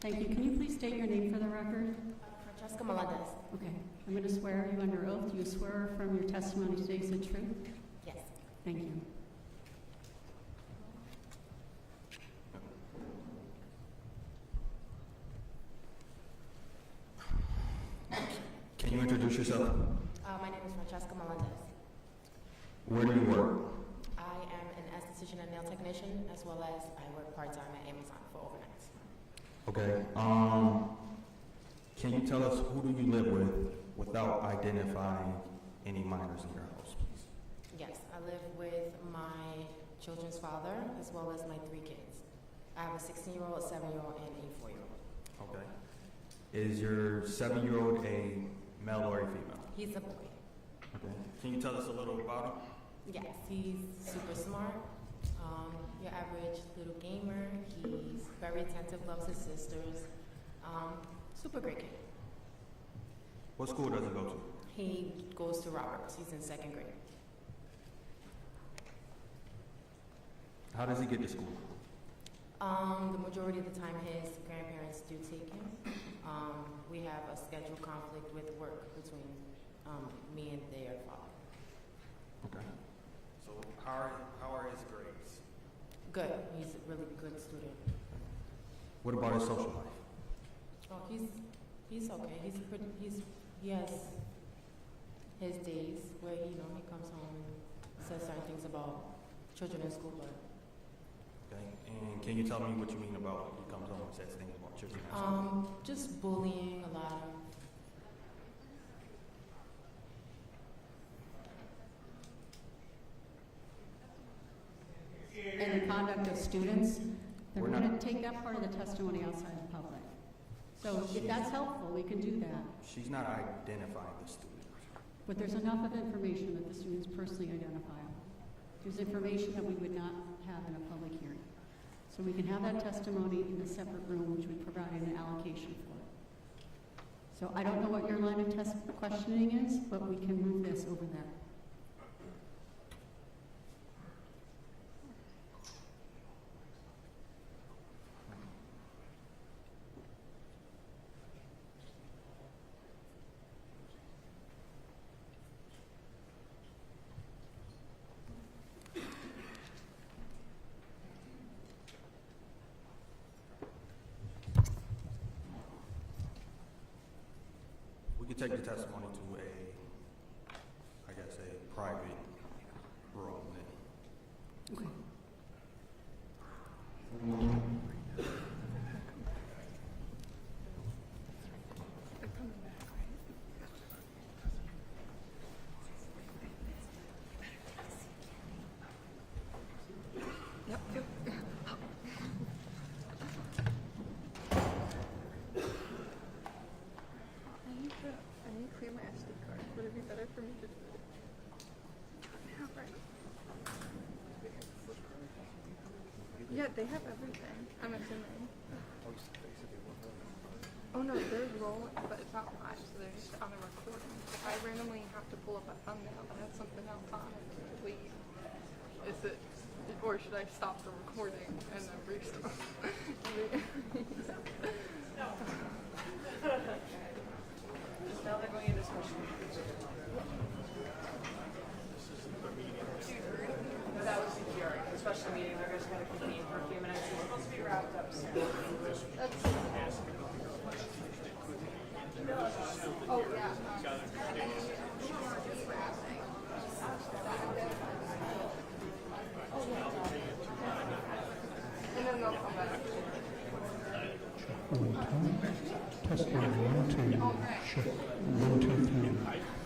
Thank you. Can you please state your name for the record? Francesca Melendez. Okay. I'm going to swear you under oath. Do you swear from your testimony today is the truth? Yes. Thank you. Can you introduce yourself? My name is Francesca Melendez. Where do you work? I am an esthetician and nail technician, as well as I work part-time at Amazon for overnights. Okay. Can you tell us who do you live with without identifying any minors in your house, please? Yes, I live with my children's father, as well as my 3 kids. I have a 16-year-old, a 7-year-old, and a 4-year-old. Okay. Is your 7-year-old a male or a female? He's a boy. Okay. Can you tell us a little about Yes, he's super smart. Your average little gamer. He's very attentive, loves his sisters. Super great kid. him? What school does he go to? He goes to Roberts. He's in 2nd grade. How does he get to school? The majority of the time, his grandparents do take him. We have a schedule conflict with work between me and their father. Okay. So how are his grades? Good. He's a really good student. What about his social life? Oh, he's okay. He has his days where he comes home and says certain things about children in school, but Okay. And can you tell me what you mean about he comes home and says things about children? in school? just bullying a lot of. And the conduct of students, then We're we're not- going to take that part of the testimony outside the public. So if that's helpful, we can do that. She's not identifying the student. But there's enough of information that the student's personally identifiable. There's information that we would not have in a public hearing. So we can have that testimony in a separate room, which we provided an allocation for. So I don't know what your line of questioning is, but we can move this over there. We could take the testimony to a private room then. Okay. I need to clear my SD card. Would it be better for me to do it now, right? Yeah, they have everything, I'm assuming. Oh no, they're rolling, but it's not live, so they're just on the recording. If I randomly have to pull up a thumbnail that has something else on it, please. Is it, or should I stop the recording and then restart? Now they're going into special meetings. That was CPR. The special meeting, they're just going to convene for a few minutes. It's supposed to be wrapped up soon. Oh yeah. And then they'll come back. Testing 1, 2, check 1, 2, 3.